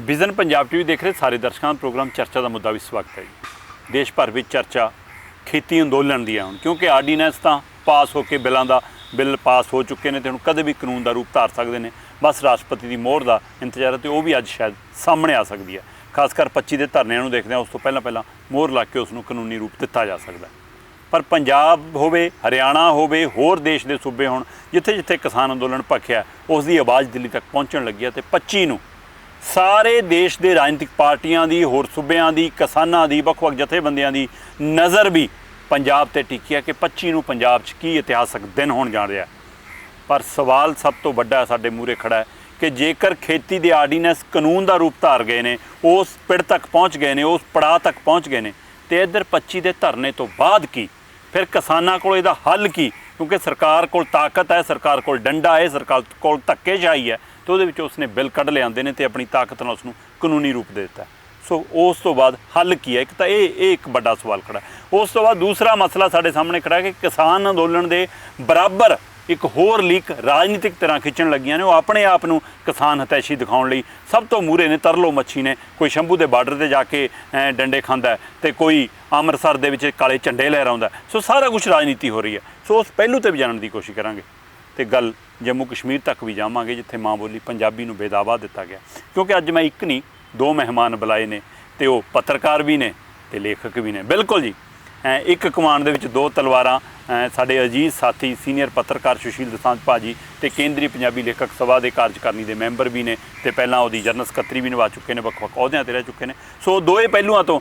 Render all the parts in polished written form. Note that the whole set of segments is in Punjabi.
ਵਿਜ਼ਨ ਪੰਜਾਬ ਟੀਵੀ ਦੇਖ ਰਹੇ ਸਾਰੇ ਦਰਸ਼ਕਾਂ ਦਾ ਪ੍ਰੋਗਰਾਮ ਚਰਚਾ ਦਾ ਮੁੱਦਾ ਵੀ ਸਵਾਗਤ ਹੈ ਜੀ। ਦੇਸ਼ ਭਰ ਵਿੱਚ ਚਰਚਾ ਖੇਤੀ ਅੰਦੋਲਨ ਦੀ ਹੈ ਹੁਣ, ਕਿਉਂਕਿ ਆਰਡੀਨੈਂਸ ਤਾਂ ਪਾਸ ਹੋ ਕੇ ਬਿੱਲ ਪਾਸ ਹੋ ਚੁੱਕੇ ਨੇ ਤੇ ਹੁਣ ਕਦੇ ਵੀ ਕਾਨੂੰਨ ਦਾ ਰੂਪ ਧਾਰ ਸਕਦੇ ਨੇ। ਬਸ ਰਾਸ਼ਟਰਪਤੀ ਦੀ ਮੋਹਰ ਦਾ ਇੰਤਜ਼ਾਰ ਹੈ ਤੇ ਉਹ ਵੀ ਅੱਜ ਸ਼ਾਇਦ ਸਾਹਮਣੇ ਆ ਸਕਦੀ ਹੈ। ਖਾਸ ਕਰ 25 ਦੇ ਧਰਨਿਆਂ ਨੂੰ ਦੇਖਦੇ ਹਾਂ, ਉਸ ਤੋਂ ਪਹਿਲਾਂ ਮੋਹਰ ਲਾ ਕੇ ਉਸ ਨੂੰ ਕਾਨੂੰਨੀ ਰੂਪ ਦਿੱਤਾ ਜਾ ਸਕਦਾ। ਪਰ ਪੰਜਾਬ ਹੋਵੇ, ਹਰਿਆਣਾ ਹੋਵੇ, ਹੋਰ ਦੇਸ਼ ਦੇ ਸੂਬੇ ਹੋਣ, ਜਿੱਥੇ ਕਿਸਾਨ ਅੰਦੋਲਨ ਭਖਿਆ ਉਸ ਦੀ ਆਵਾਜ਼ ਦਿੱਲੀ ਤੱਕ ਪਹੁੰਚਣ ਲੱਗੀ ਹੈ ਤੇ 25 ਨੂੰ ਸਾਰੇ ਦੇਸ਼ ਦੇ ਰਾਜਨੀਤਿਕ ਪਾਰਟੀਆਂ ਦੀ, ਹੋਰ ਸੂਬਿਆਂ ਦੀ, ਕਿਸਾਨਾਂ ਦੀ, ਵੱਖ-ਵੱਖ ਜਥੇਬੰਦੀਆਂ ਦੀ ਨਜ਼ਰ ਵੀ ਪੰਜਾਬ ਤੇ ਟਿਕੀ ਹੈ ਕਿ 25 ਨੂੰ ਪੰਜਾਬ 'ਚ ਕੀ ਇਤਿਹਾਸਕ ਦਿਨ ਹੋਣ ਜਾ ਰਿਹਾ। ਪਰ ਸਵਾਲ ਸਭ ਤੋਂ ਵੱਡਾ ਸਾਡੇ ਮੂਹਰੇ ਖੜਾ ਹੈ ਕਿ ਜੇਕਰ ਖੇਤੀ ਦੇ ਆਰਡੀਨੈਂਸ ਕਾਨੂੰਨ ਦਾ ਰੂਪ ਧਾਰ ਗਏ ਨੇ, ਉਸ ਪਿੜ ਤੱਕ ਪਹੁੰਚ ਗਏ ਨੇ, ਉਸ ਪੜਾਅ ਤੱਕ ਪਹੁੰਚ ਗਏ ਨੇ, ਤੇ ਇੱਧਰ 25 ਦੇ ਧਰਨੇ ਤੋਂ ਬਾਅਦ ਕੀ? ਫਿਰ ਕਿਸਾਨਾਂ ਕੋਲ ਇਹਦਾ ਹੱਲ ਕੀ? ਕਿਉਂਕਿ ਸਰਕਾਰ ਕੋਲ ਤਾਕਤ ਹੈ, ਸਰਕਾਰ ਕੋਲ ਡੰਡਾ ਹੈ, ਸਰਕਾਰ ਕੋਲ ਧੱਕੇਸ਼ਾਹੀ ਹੈ, ਤੇ ਉਹਦੇ ਵਿੱਚ ਉਸਨੇ ਬਿੱਲ ਕੱਢ ਲਿਆਂਦੇ ਨੇ ਤੇ ਆਪਣੀ ਤਾਕਤ ਨਾਲ ਉਸ ਨੂੰ ਕਾਨੂੰਨੀ ਰੂਪ ਦੇ ਦਿੱਤਾ। ਸੋ ਉਸ ਤੋਂ ਬਾਅਦ ਹੱਲ ਕੀ ਹੈ? ਇੱਕ ਤਾਂ ਇਹ ਇੱਕ ਵੱਡਾ ਸਵਾਲ ਖੜਾ। ਉਸ ਤੋਂ ਬਾਅਦ ਦੂਸਰਾ ਮਸਲਾ ਸਾਡੇ ਸਾਹਮਣੇ ਖੜਾ ਕਿ ਕਿਸਾਨ ਅੰਦੋਲਨ ਦੇ ਬਰਾਬਰ ਇੱਕ ਹੋਰ ਲੀਕ ਰਾਜਨੀਤਿਕ ਤਰ੍ਹਾਂ ਖਿੱਚਣ ਲੱਗੀਆਂ ਨੇ। ਉਹ ਆਪਣੇ ਆਪ ਨੂੰ ਕਿਸਾਨ ਹਤੈਸ਼ੀ ਦਿਖਾਉਣ ਲਈ ਸਭ ਤੋਂ ਮੂਹਰੇ ਨੇ। ਤਰਲੋ ਮੱਛੀ ਨੇ, ਕੋਈ ਸ਼ੰਭੂ ਦੇ ਬਾਰਡਰ 'ਤੇ ਜਾ ਕੇ ਡੰਡੇ ਖਾਂਦਾ ਤੇ ਕੋਈ ਅੰਮ੍ਰਿਤਸਰ ਦੇ ਵਿੱਚ ਕਾਲੇ ਝੰਡੇ ਲਹਿਰਾਉਂਦਾ। ਸੋ ਸਾਰਾ ਕੁਝ ਰਾਜਨੀਤੀ ਹੋ ਰਹੀ ਹੈ। ਸੋ ਉਸ ਪਹਿਲੂ 'ਤੇ ਵੀ ਜਾਣਨ ਦੀ ਕੋਸ਼ਿਸ਼ ਕਰਾਂਗੇ ਤੇ ਗੱਲ ਜੰਮੂ ਕਸ਼ਮੀਰ ਤੱਕ ਵੀ ਜਾਵਾਂਗੇ, ਜਿੱਥੇ ਮਾਂ ਬੋਲੀ ਪੰਜਾਬੀ ਨੂੰ ਬੇਦਾਵਾ ਦਿੱਤਾ ਗਿਆ। ਕਿਉਂਕਿ ਅੱਜ ਮੈਂ ਇੱਕ ਨਹੀਂ, ਦੋ ਮਹਿਮਾਨ ਬੁਲਾਏ ਨੇ ਤੇ ਉਹ ਪੱਤਰਕਾਰ ਵੀ ਨੇ ਤੇ ਲੇਖਕ ਵੀ ਨੇ। ਬਿਲਕੁਲ ਜੀ, ਇੱਕ ਕਮਾਨ ਦੇ ਵਿੱਚ ਦੋ ਤਲਵਾਰਾਂ। ਸਾਡੇ ਅਜੀਜ਼ ਸਾਥੀ ਸੀਨੀਅਰ ਪੱਤਰਕਾਰ ਸੁਸ਼ੀਲ ਦਸਾਂਝ ਭਾਜੀ ਤੇ ਕੇਂਦਰੀ ਪੰਜਾਬੀ ਲੇਖਕ ਸਭਾ ਦੇ ਕਾਰਜਕਾਰਨੀ ਦੇ ਮੈਂਬਰ ਵੀ ਨੇ ਤੇ ਪਹਿਲਾਂ ਉਹਦੀ ਜਨਰਲ ਸਕੱਤਰੀ ਵੀ ਨਿਭਾ ਚੁੱਕੇ ਨੇ, ਵੱਖ-ਵੱਖ ਅਹੁਦਿਆਂ 'ਤੇ ਰਹਿ ਚੁੱਕੇ ਨੇ। ਸੋ ਦੋਨੇ ਪਹਿਲੂਆਂ ਤੋਂ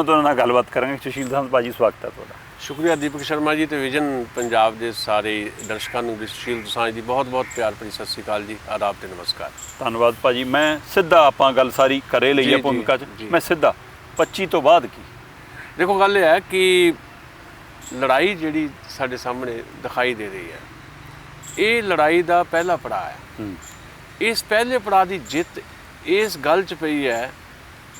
ਉਹਨਾਂ ਨਾਲ ਗੱਲਬਾਤ ਕਰਾਂਗੇ। ਸੁਸ਼ੀਲ ਦਸਾਂਝ ਭਾਜੀ, ਸਵਾਗਤ ਹੈ ਤੁਹਾਡਾ। ਸ਼ੁਕਰੀਆ ਦੀਪਕ ਸ਼ਰਮਾ ਜੀ ਤੇ ਵਿਜ਼ਨ ਪੰਜਾਬ ਦੇ ਸਾਰੇ ਦਰਸ਼ਕਾਂ ਨੂੰ ਵੀ ਸੁਸ਼ੀਲ ਦਸਾਂਝ ਦੀ ਬਹੁਤ-ਬਹੁਤ ਪਿਆਰ ਭਰੀ ਸਤਿ ਸ਼੍ਰੀ ਅਕਾਲ ਜੀ, ਆਦਾਬ ਤੇ ਨਮਸਕਾਰ। ਧੰਨਵਾਦ ਭਾਜੀ। ਮੈਂ ਸਿੱਧਾ, ਆਪਾਂ ਗੱਲ ਸਾਰੀ ਕਰੇ ਲਈ ਹੈ ਭੂਮਿਕਾ 'ਚ, ਮੈਂ ਸਿੱਧਾ 25 ਤੋਂ ਬਾਅਦ ਕੀ? ਦੇਖੋ, ਗੱਲ ਇਹ ਹੈ ਕਿ ਲੜਾਈ ਜਿਹੜੀ ਸਾਡੇ ਸਾਹਮਣੇ ਦਿਖਾਈ ਦੇ ਰਹੀ ਹੈ, ਇਹ ਲੜਾਈ ਦਾ ਪਹਿਲਾ ਪੜਾਅ ਹੈ। ਇਸ ਪਹਿਲੇ ਪੜਾਅ ਦੀ ਜਿੱਤ ਇਸ ਗੱਲ 'ਚ ਪਈ ਹੈ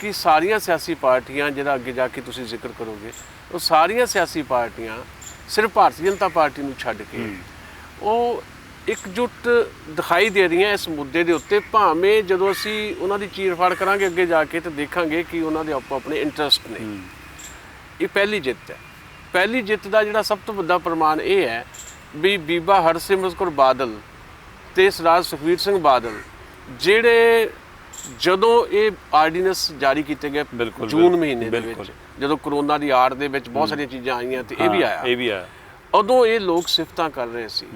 ਕਿ ਸਾਰੀਆਂ ਸਿਆਸੀ ਪਾਰਟੀਆਂ, ਜਿਹੜਾ ਅੱਗੇ ਜਾ ਕੇ ਤੁਸੀਂ ਜ਼ਿਕਰ ਕਰੋਗੇ, ਉਹ ਸਾਰੀਆਂ ਸਿਆਸੀ ਪਾਰਟੀਆਂ ਸਿਰਫ ਭਾਰਤੀ ਜਨਤਾ ਪਾਰਟੀ ਨੂੰ ਛੱਡ ਕੇ ਉਹ ਇਕਜੁੱਟ ਦਿਖਾਈ ਦੇ ਰਹੀਆਂ ਇਸ ਮੁੱਦੇ ਦੇ ਉੱਤੇ। ਭਾਵੇਂ ਜਦੋਂ ਅਸੀਂ ਉਹਨਾਂ ਦੀ ਚੀਰ-ਫਾੜ ਕਰਾਂਗੇ ਅੱਗੇ ਜਾ ਕੇ ਤਾਂ ਦੇਖਾਂਗੇ ਕਿ ਉਹਨਾਂ ਦੇ ਆਪੋ ਆਪਣੇ ਇੰਟਰਸਟ ਨੇ। ਇਹ ਪਹਿਲੀ ਜਿੱਤ ਹੈ। ਪਹਿਲੀ ਜਿੱਤ ਦਾ ਜਿਹੜਾ ਸਭ ਤੋਂ ਵੱਡਾ ਪ੍ਰਮਾਣ ਇਹ ਹੈ ਵੀ ਬੀਬਾ ਹਰਸਿਮਰਤ ਕੌਰ ਬਾਦਲ ਤੇ ਸਰਦਾਰ ਸੁਖਬੀਰ ਸਿੰਘ ਬਾਦਲ, ਜਿਹੜੇ ਜਦੋਂ ਇਹ ਆਰਡੀਨੈਂਸ ਜਾਰੀ ਕੀਤੇ ਗਏ ਜੂਨ ਮਹੀਨੇ ਦੇ ਵਿੱਚ, ਜਦੋਂ ਕਰੋਨਾ ਦੀ ਆੜ ਦੇ ਵਿੱਚ ਬਹੁਤ ਸਾਰੀਆਂ ਚੀਜ਼ਾਂ ਆਈਆਂ ਤੇ ਇਹ ਵੀ ਆਇਆ, ਉਦੋਂ ਇਹ ਲੋਕ ਸਿਫਤਾਂ ਕਰ ਰਹੇ ਸੀ।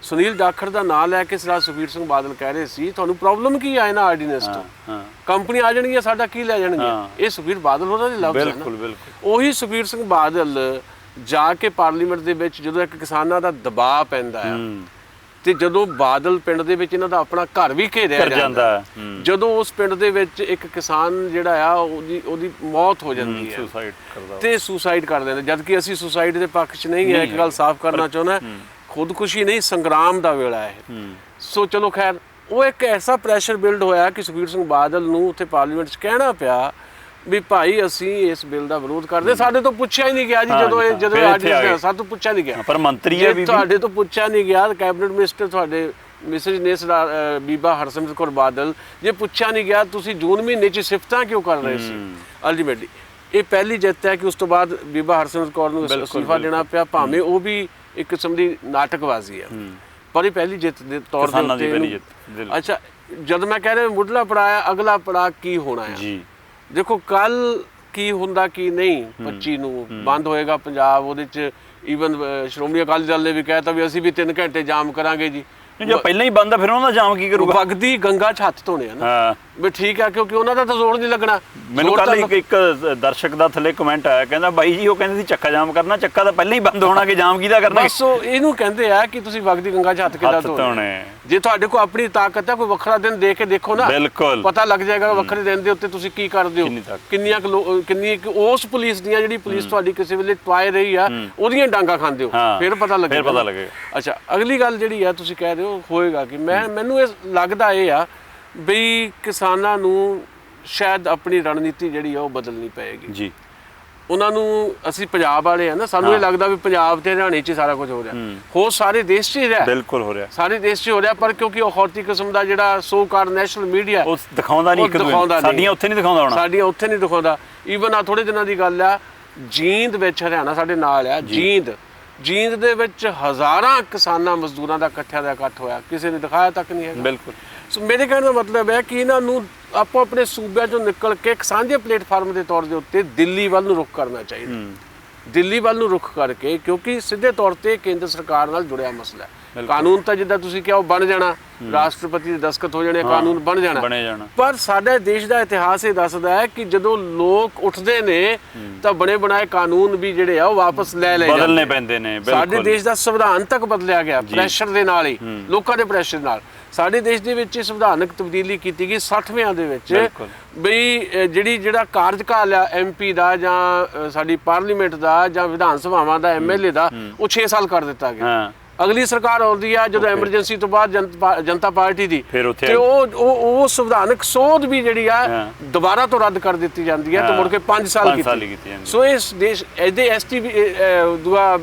ਸੁਨੀਲ ਜਾਖੜ ਦਾ ਨਾਂ ਲੈ ਕੇ ਸਰਦਾਰ ਸੁਖਬੀਰ ਸਿੰਘ ਬਾਦਲ ਕਹਿ ਰਹੇ ਸੀ, ਤੁਹਾਨੂੰ ਪ੍ਰੋਬਲਮ ਕੀ ਆ ਇਹਨਾਂ ਆਰਡੀਨੈਂਸ ਤੋਂ? ਕੰਪਨੀ ਆ ਜਾਣਗੀਆਂ, ਸਾਡਾ ਕੀ ਲੈ ਜਾਣਗੇ? ਇਹ ਸੁਖਬੀਰ ਬਾਦਲ ਉਹਨਾਂ ਦੇ ਲਫ਼ਜ਼ ਹਨ। ਉਹੀ ਸੁਖਬੀਰ ਸਿੰਘ ਬਾਦਲ ਜਾ ਕੇ ਪਾਰਲੀਮੈਂਟ ਦੇ ਵਿੱਚ ਜਦੋਂ ਇੱਕ ਕਿਸਾਨਾਂ ਦਾ ਦਬਾਅ ਪੈਂਦਾ ਹੈ ਤੇ ਜਦੋਂ ਬਾਦਲ ਪਿੰਡ ਦੇ ਵਿੱਚ ਇਹਨਾਂ ਦਾ ਆਪਣਾ ਘਰ ਵੀ ਘੇਰਿਆ ਜਾਂਦਾ, ਜਦੋਂ ਉਸ ਪਿੰਡ ਦੇ ਵਿੱਚ ਇੱਕ ਕਿਸਾਨ ਜਿਹੜਾ ਆ ਉਹਦੀ ਮੌਤ ਹੋ ਜਾਂਦੀ ਹੈ ਤੇ ਸੁਸਾਈਡ ਕਰ ਦਿੰਦੇ, ਜਦ ਕਿ ਅਸੀਂ ਸੁਸਾਈਡ ਦੇ ਪੱਖ 'ਚ ਨਹੀਂ ਹੈ। ਇੱਕ ਗੱਲ ਸਾਫ਼ ਕਰਨਾ ਚਾਹੁੰਦਾ, ਖੁਦਕੁਸ਼ੀ ਨਹੀਂ, ਸੰਗਰਾਮ ਦਾ ਵੇਲਾ ਹੈ। ਸੋ ਚਲੋ ਖੈਰ, ਉਹ ਇੱਕ ਐਸਾ ਪ੍ਰੈਸ਼ਰ ਬਿਲਡ ਹੋਇਆ ਕਿ ਸੁਖਬੀਰ ਸਿੰਘ ਬਾਦਲ ਨੂੰ ਉੱਥੇ ਪਾਰਲੀਮੈਂਟ 'ਚ ਕਹਿਣਾ ਪਿਆ ਵੀ ਭਾਈ ਅਸੀਂ ਇਸ ਬਿੱਲ ਦਾ ਵਿਰੋਧ ਕਰਦੇ। ਸਾਡੇ ਤੋਂ ਪੁੱਛਿਆ ਹੀ ਨਹੀਂ ਗਿਆ ਜੀ, ਜਦੋਂ ਆਰਡੀਨੈਂਸ ਸਾਡੇ ਤੋਂ ਪੁੱਛਿਆ ਨਹੀਂ ਗਿਆ। ਪਰ ਮੰਤਰੀ ਹੈ ਵੀ ਤੁਹਾਡੇ ਤੋਂ ਪੁੱਛਿਆ ਨਹੀਂ ਗਿਆ, ਕੈਬਨਿਟ ਮਿਨਿਸਟਰ ਤੁਹਾਡੇ ਮਿਸਿਸ ਨੇ ਬੀਬਾ ਹਰਸਿਮਰਤ ਕੌਰ ਬਾਦਲ, ਜੇ ਪੁੱਛਿਆ ਨਹੀਂ ਗਿਆ ਤੁਸੀਂ ਜੂਨ ਮਹੀਨੇ 'ਚ ਸਿਫਤਾਂ ਕਿਉਂ ਕਰ ਰਹੇ ਸੀ? ਅਲਟੀਮੇਟਲੀ ਇਹ ਪਹਿਲੀ ਜਿੱਤ ਹੈ ਕਿ ਉਸ ਤੋਂ ਬਾਅਦ ਬੀਬਾ ਹਰਸਿਮਰਤ ਕੌਰ ਨੂੰ ਅਸਤੀਫਾ ਦੇਣਾ ਪਿਆ, ਭਾਵੇਂ ਉਹ ਵੀ ਇੱਕ ਕਿਸਮ ਦੀ ਨਾਟਕਬਾਜ਼ੀ ਹੈ, ਪਰ ਇਹ ਪਹਿਲੀ ਜਿੱਤ ਦੇ ਤੌਰ ਤੇ। ਅੱਛਾ, ਜਦ ਮੈਂ ਕਹਿ ਰਿਹਾ ਮੁੱਢਲਾ ਪੜਾਅ, ਅਗਲਾ ਪੜਾਅ ਕੀ ਹੋਣਾ ਹੈ? ਦੇਖੋ, ਕੱਲ ਕੀ ਹੁੰਦਾ ਕੀ ਨਹੀਂ। 25 ਨੂੰ ਬੰਦ ਹੋਏਗਾ ਪੰਜਾਬ, ਉਹਦੇ 'ਚ ਈਵਨ ਸ਼੍ਰੋਮਣੀ ਅਕਾਲੀ ਦਲ ਨੇ ਵੀ ਕਹਿਤਾ ਵੀ ਅਸੀਂ ਵੀ 3 ਘੰਟੇ ਜਾਮ ਕਰਾਂਗੇ ਜੀ। ਜੇ ਪਹਿਲਾਂ ਹੀ ਬੰਦ ਆ ਫਿਰ ਉਹਨਾਂ ਦਾ ਜਾਮ ਕੀ ਕਰੂਗਾ? ਵਗਦੀ ਗੰਗਾ 'ਚ ਹੱਥ ਧੋਣੇ ਆ ਨਾ ਵੀ, ਠੀਕ ਆ, ਕਿਉਂਕਿ ਉਹਨਾਂ ਦਾ ਤਾਂ ਜ਼ੋਰ ਨਹੀਂ ਲੱਗਣਾ। ਮੈਨੂੰ ਕੱਲ ਇੱਕ ਦਰਸ਼ਕ ਦਾ ਥੱਲੇ ਕਮੈਂਟ ਆਇਆ, ਕਹਿੰਦਾ ਬਾਈ ਜੀ ਉਹ ਕਹਿੰਦੇ ਸੀ ਚੱਕਾ ਜਾਮ ਕਰਨਾ, ਚੱਕਾ ਤਾਂ ਪਹਿਲਾਂ ਹੀ ਬੰਦ ਹੋਣਾ, ਕਿ ਜਾਮ ਕਿਹਦਾ ਕਰਨਾ? ਬਸ ਇਹਨੂੰ ਕਹਿੰਦੇ ਆ ਕਿ ਤੁਸੀਂ ਵਗਦੀ ਗੰਗਾ 'ਚ ਹੱਥ ਕਿੱਦਾਂ ਧੋਣੇ। ਜੇ ਤੁਹਾਡੇ ਕੋਲ ਆਪਣੀ ਤਾਕਤ ਹੈ, ਕੋਈ ਵੱਖਰਾ ਦਿਨ ਦੇ ਕੇ ਦੇਖੋ ਨਾ, ਪਤਾ ਲੱਗ ਜਾਏਗਾ ਵੱਖਰੇ ਦਿਨ ਦੇ ਉੱਤੇ ਤੁਸੀਂ ਕੀ ਕਰਦੇ ਹੋ। ਕਿੰਨੀ ਉਸ ਪੁਲਿਸ ਦੀਆਂ, ਜਿਹੜੀ ਪੁਲਿਸ ਤੁਹਾਡੀ ਕਿਸੇ ਵੇਲੇ ਟਵਾਏ ਰਹੀ ਆ, ਉਹਦੀਆਂ ਡਾਂਗਾ ਖਾਂਦੇ ਹੋ, ਫਿਰ ਪਤਾ ਲੱਗੇਗਾ। ਅੱਛਾ, ਅਗਲੀ ਗੱਲ ਜਿਹੜੀ ਆ ਤੁਸੀਂ ਕਹਿ ਰਹੇ ਹੋ ਹੋਏਗਾ ਕਿ ਮੈਨੂੰ ਇਹ ਲੱਗਦਾ ਇਹ ਆ ਵੀ ਕਿਸਾਨਾਂ ਨੂੰ ਸ਼ਾਇਦ ਆਪਣੀ ਰਣਨੀਤੀ ਜਿਹੜੀ ਆ ਉਹ ਬਦਲਣੀ ਪਏਗੀ ਜੀ। ਉਹਨਾਂ ਨੂੰ ਅਸੀਂ ਪੰਜਾਬ ਵਾਲੇ ਆ ਨਾ, ਸਾਨੂੰ ਇਹ ਲੱਗਦਾ ਵੀ ਪੰਜਾਬ ਤੇ ਹਰਿਆਣੇ 'ਚ ਹੀ ਸਾਰਾ ਕੁਝ ਹੋ ਰਿਹਾ, ਹੋਰ ਸਾਰੇ ਦੇਸ਼ 'ਚ ਹੀ ਰਿਹਾ, ਬਿਲਕੁਲ ਹੋ ਰਿਹਾ, ਸਾਰੇ ਦੇਸ਼ 'ਚ ਹੀ ਹੋ ਰਿਹਾ। ਪਰ ਕਿਉਂਕਿ ਉਹ ਹੌਤੀ ਕਿਸਮ ਦਾ ਜਿਹੜਾ ਸੋ ਕਾਰਡ ਨੈਸ਼ਨਲ ਮੀਡੀਆ ਉਹ ਦਿਖਾਉਂਦਾ ਨਹੀਂ, ਇੱਕ ਦੂਜੇ ਸਾਡੀਆਂ ਉੱਥੇ ਨਹੀਂ ਦਿਖਾਉਂਦਾ ਹੋਣਾ, ਸਾਡੀਆਂ ਉੱਥੇ ਨਹੀਂ ਦਿਖਾਉਂਦਾ। ਈਵਨ ਆ ਥੋੜੇ ਦਿਨਾਂ ਦੀ ਗੱਲ ਆ, ਜੀਂਦ ਵਿੱਚ, ਹਰਿਆਣਾ ਸਾਡੇ ਨਾਲ ਆ, ਜੀਂਦ ਦੇ ਵਿੱਚ ਹਜ਼ਾਰਾਂ ਕਿਸਾਨਾਂ ਮਜ਼ਦੂਰਾਂ ਦਾ ਇਕੱਠਿਆਂ ਦਾ ਇਕੱਠ ਹੋਇਆ, ਕਿਸੇ ਨੇ ਦਿਖਾਇਆ ਤੱਕ ਨਹੀਂ ਹੈਗਾ। ਬਿਲਕੁਲ। ਸੋ ਮੇਰੇ ਕਹਿਣ ਦਾ ਮਤਲਬ ਹੈ ਕਿ ਇਹਨਾਂ ਨੂੰ ਆਪੋ ਆਪਣੇ ਸੂਬਿਆਂ ਚੋਂ ਨਿਕਲ ਕੇ ਇੱਕ ਸਾਂਝੇ ਪਲੇਟਫਾਰਮ ਦੇ ਤੌਰ ਦੇ ਉੱਤੇ ਦਿੱਲੀ ਵੱਲ ਨੂੰ ਰੁਖ ਕਰਨਾ ਚਾਹੀਦਾ, ਦਿੱਲੀ ਵੱਲ ਨੂੰ ਰੁਖ ਕਰਕੇ, ਕਿਉਂਕਿ ਸਿੱਧੇ ਤੌਰ ਤੇ ਕੇਂਦਰ ਸਰਕਾਰ ਨਾਲ ਜੁੜਿਆ ਮਸਲਾ ਹੈ। ਕਾਨੂੰਨ ਤਾਂ ਜਿੱਦਾਂ ਤੁਸੀਂ ਕਿਹਾ ਉਹ ਬਣ ਜਾਣਾ, ਰਾਸ਼ਟਰਪਤੀ ਦੇ ਦਸਤਖਤ ਹੋ ਜਾਣੇ, ਕਾਨੂੰਨ ਬਣ ਜਾਣਾ, ਪਰ ਸਾਡੇ ਦੇਸ਼ ਦਾ ਇਤਿਹਾਸ ਇਹ ਦੱਸਦਾ ਹੈ ਕਿ ਜਦੋਂ ਲੋਕ ਉੱਠਦੇ ਨੇ ਤਾਂ ਬਣੇ ਬਣਾਏ ਕਾਨੂੰਨ ਵੀ ਜਿਹੜੇ ਆ ਉਹ ਵਾਪਸ ਲੈ ਬਦਲਨੇ ਪੈਂਦੇ ਨੇ। ਸਾਡੇ ਦੇਸ਼ ਦਾ ਸੰਵਿਧਾਨ ਤੱਕ ਬਦਲਿਆ ਗਿਆ ਪ੍ਰੈਸ਼ਰ ਦੇ ਨਾਲ ਹੀ, ਲੋਕਾਂ ਦੇ ਪ੍ਰੈਸ਼ਰ ਨਾਲ। ਸਾਡੇ ਦੇਸ਼ ਦੇ ਵਿੱਚ ਸੰਵਿਧਾਨਕ ਤਬਦੀਲੀ ਕੀਤੀ ਗਈ 60ਵਿਆਂ ਦੇ ਵਿੱਚ, ਬਈ ਜਿਹੜਾ ਕਾਰਜਕਾਲ ਆ MP ਦਾ ਜਾਂ ਸਾਡੀ ਪਾਰਲੀਮੈਂਟ ਦਾ ਜਾਂ ਵਿਧਾਨ ਸਭਾਵਾਂ ਦਾ MLA ਦਾ, ਉਹ 6 ਸਾਲ ਕਰ ਦਿੱਤਾ ਗਿਆ। ਅਗਲੀ ਸਰਕਾਰ ਆਉਂਦੀ ਆ ਜਦੋਂ ਐਮਰਜੈਂਸੀ ਤੋਂ ਬਾਅਦ ਜਨਤਾ ਪਾਰਟੀ ਦੀ, ਤੇ ਉਹ ਸੰਵਿਧਾਨਕ ਸੋਧ ਵੀ ਜਿਹੜੀ ਆ ਦੁਬਾਰਾ ਤੋਂ ਰੱਦ ਕਰ ਦਿੱਤੀ ਜਾਂਦੀ ਹੈ ਤੇ ਮੁੜ ਕੇ 5 ਸਾਲ ਕੀਤੀ। ਸੋ ਇਸ ਦੇਸ਼ ਇਹਦੇ ST ਦੂਆ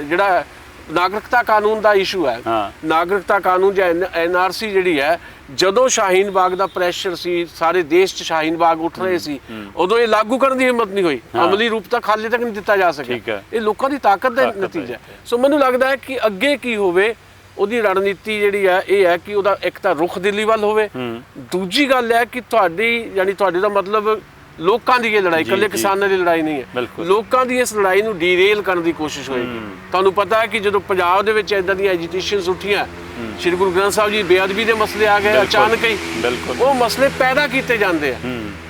ਜਿਹੜਾ ਨਾਗਰਿਕਤਾ ਕਾਨੂੰਨ ਦਾ ਇਸ਼ੂ ਹੈ, ਨਾਗਰਿਕਤਾ ਕਾਨੂੰਨ ਜਾਂ NRC ਜਿਹੜੀ ਹੈ, ਜਦੋਂ ਸ਼ਾਹੀਨ ਬਾਗ ਦਾ ਪ੍ਰੈਸ਼ਰ ਸੀ, ਸਾਰੇ ਦੇਸ਼ 'ਚ ਸ਼ਾਹੀਨ ਬਾਗ ਉੱਠ ਰਹੇ ਸੀ, ਉਦੋਂ ਇਹ ਲਾਗੂ ਕਰਨ ਦੀ ਹਿੰਮਤ ਨਹੀਂ ਹੋਈ, ਅਮਲੀ ਰੂਪ ਤੱਕ ਹਾਲੇ ਤੱਕ ਨਹੀਂ ਦਿੱਤਾ ਜਾ ਸਕਿਆ। ਇਹ ਲੋਕਾਂ ਦੀ ਤਾਕਤ ਦਾ ਨਤੀਜਾ ਹੈ। ਸੋ ਮੈਨੂੰ ਲੱਗਦਾ ਹੈ ਕਿ ਅੱਗੇ ਕੀ ਹੋਵੇ, ਉਹਦੀ ਰਣਨੀਤੀ ਜਿਹੜੀ ਹੈ ਇਹ ਹੈ ਕਿ ਉਹਦਾ ਇੱਕ ਤਾਂ ਰੁਖ ਦਿੱਲੀ ਵੱਲ ਹੋਵੇ, ਦੂਜੀ ਗੱਲ ਹੈ ਕਿ ਤੁਹਾਡੇ ਦਾ ਮਤਲਬ ਲੋਕਾਂ ਦੀ ਇਹ ਲੜਾਈ, ਇਕੱਲੇ ਕਿਸਾਨਾਂ ਦੀ ਲੜਾਈ ਨਹੀਂ ਹੈ, ਲੋਕਾਂ ਦੀ ਇਸ ਲੜਾਈ ਨੂੰ ਡੀਰੇਲ ਕਰਨ ਦੀ ਕੋਸ਼ਿਸ਼ ਹੋਏਗੀ। ਤੁਹਾਨੂੰ ਪਤਾ ਹੈ ਕਿ ਜਦੋਂ ਪੰਜਾਬ ਦੇ ਵਿੱਚ ਇਦਾਂ ਦੀਆਂ ਐਜੀਟੇਸ਼ਨਸ ਉੱਠੀਆਂ, ਸ਼੍ਰੀ ਗੁਰੂ ਗ੍ਰੰਥ ਸਾਹਿਬ ਜੀ ਬੇਅਦਬੀ ਦੇ ਮਸਲੇ ਆ ਗਏ ਅਚਾਨਕ ਹੀ, ਉਹ ਮਸਲੇ ਪੈਦਾ ਕੀਤੇ ਜਾਂਦੇ ਆ।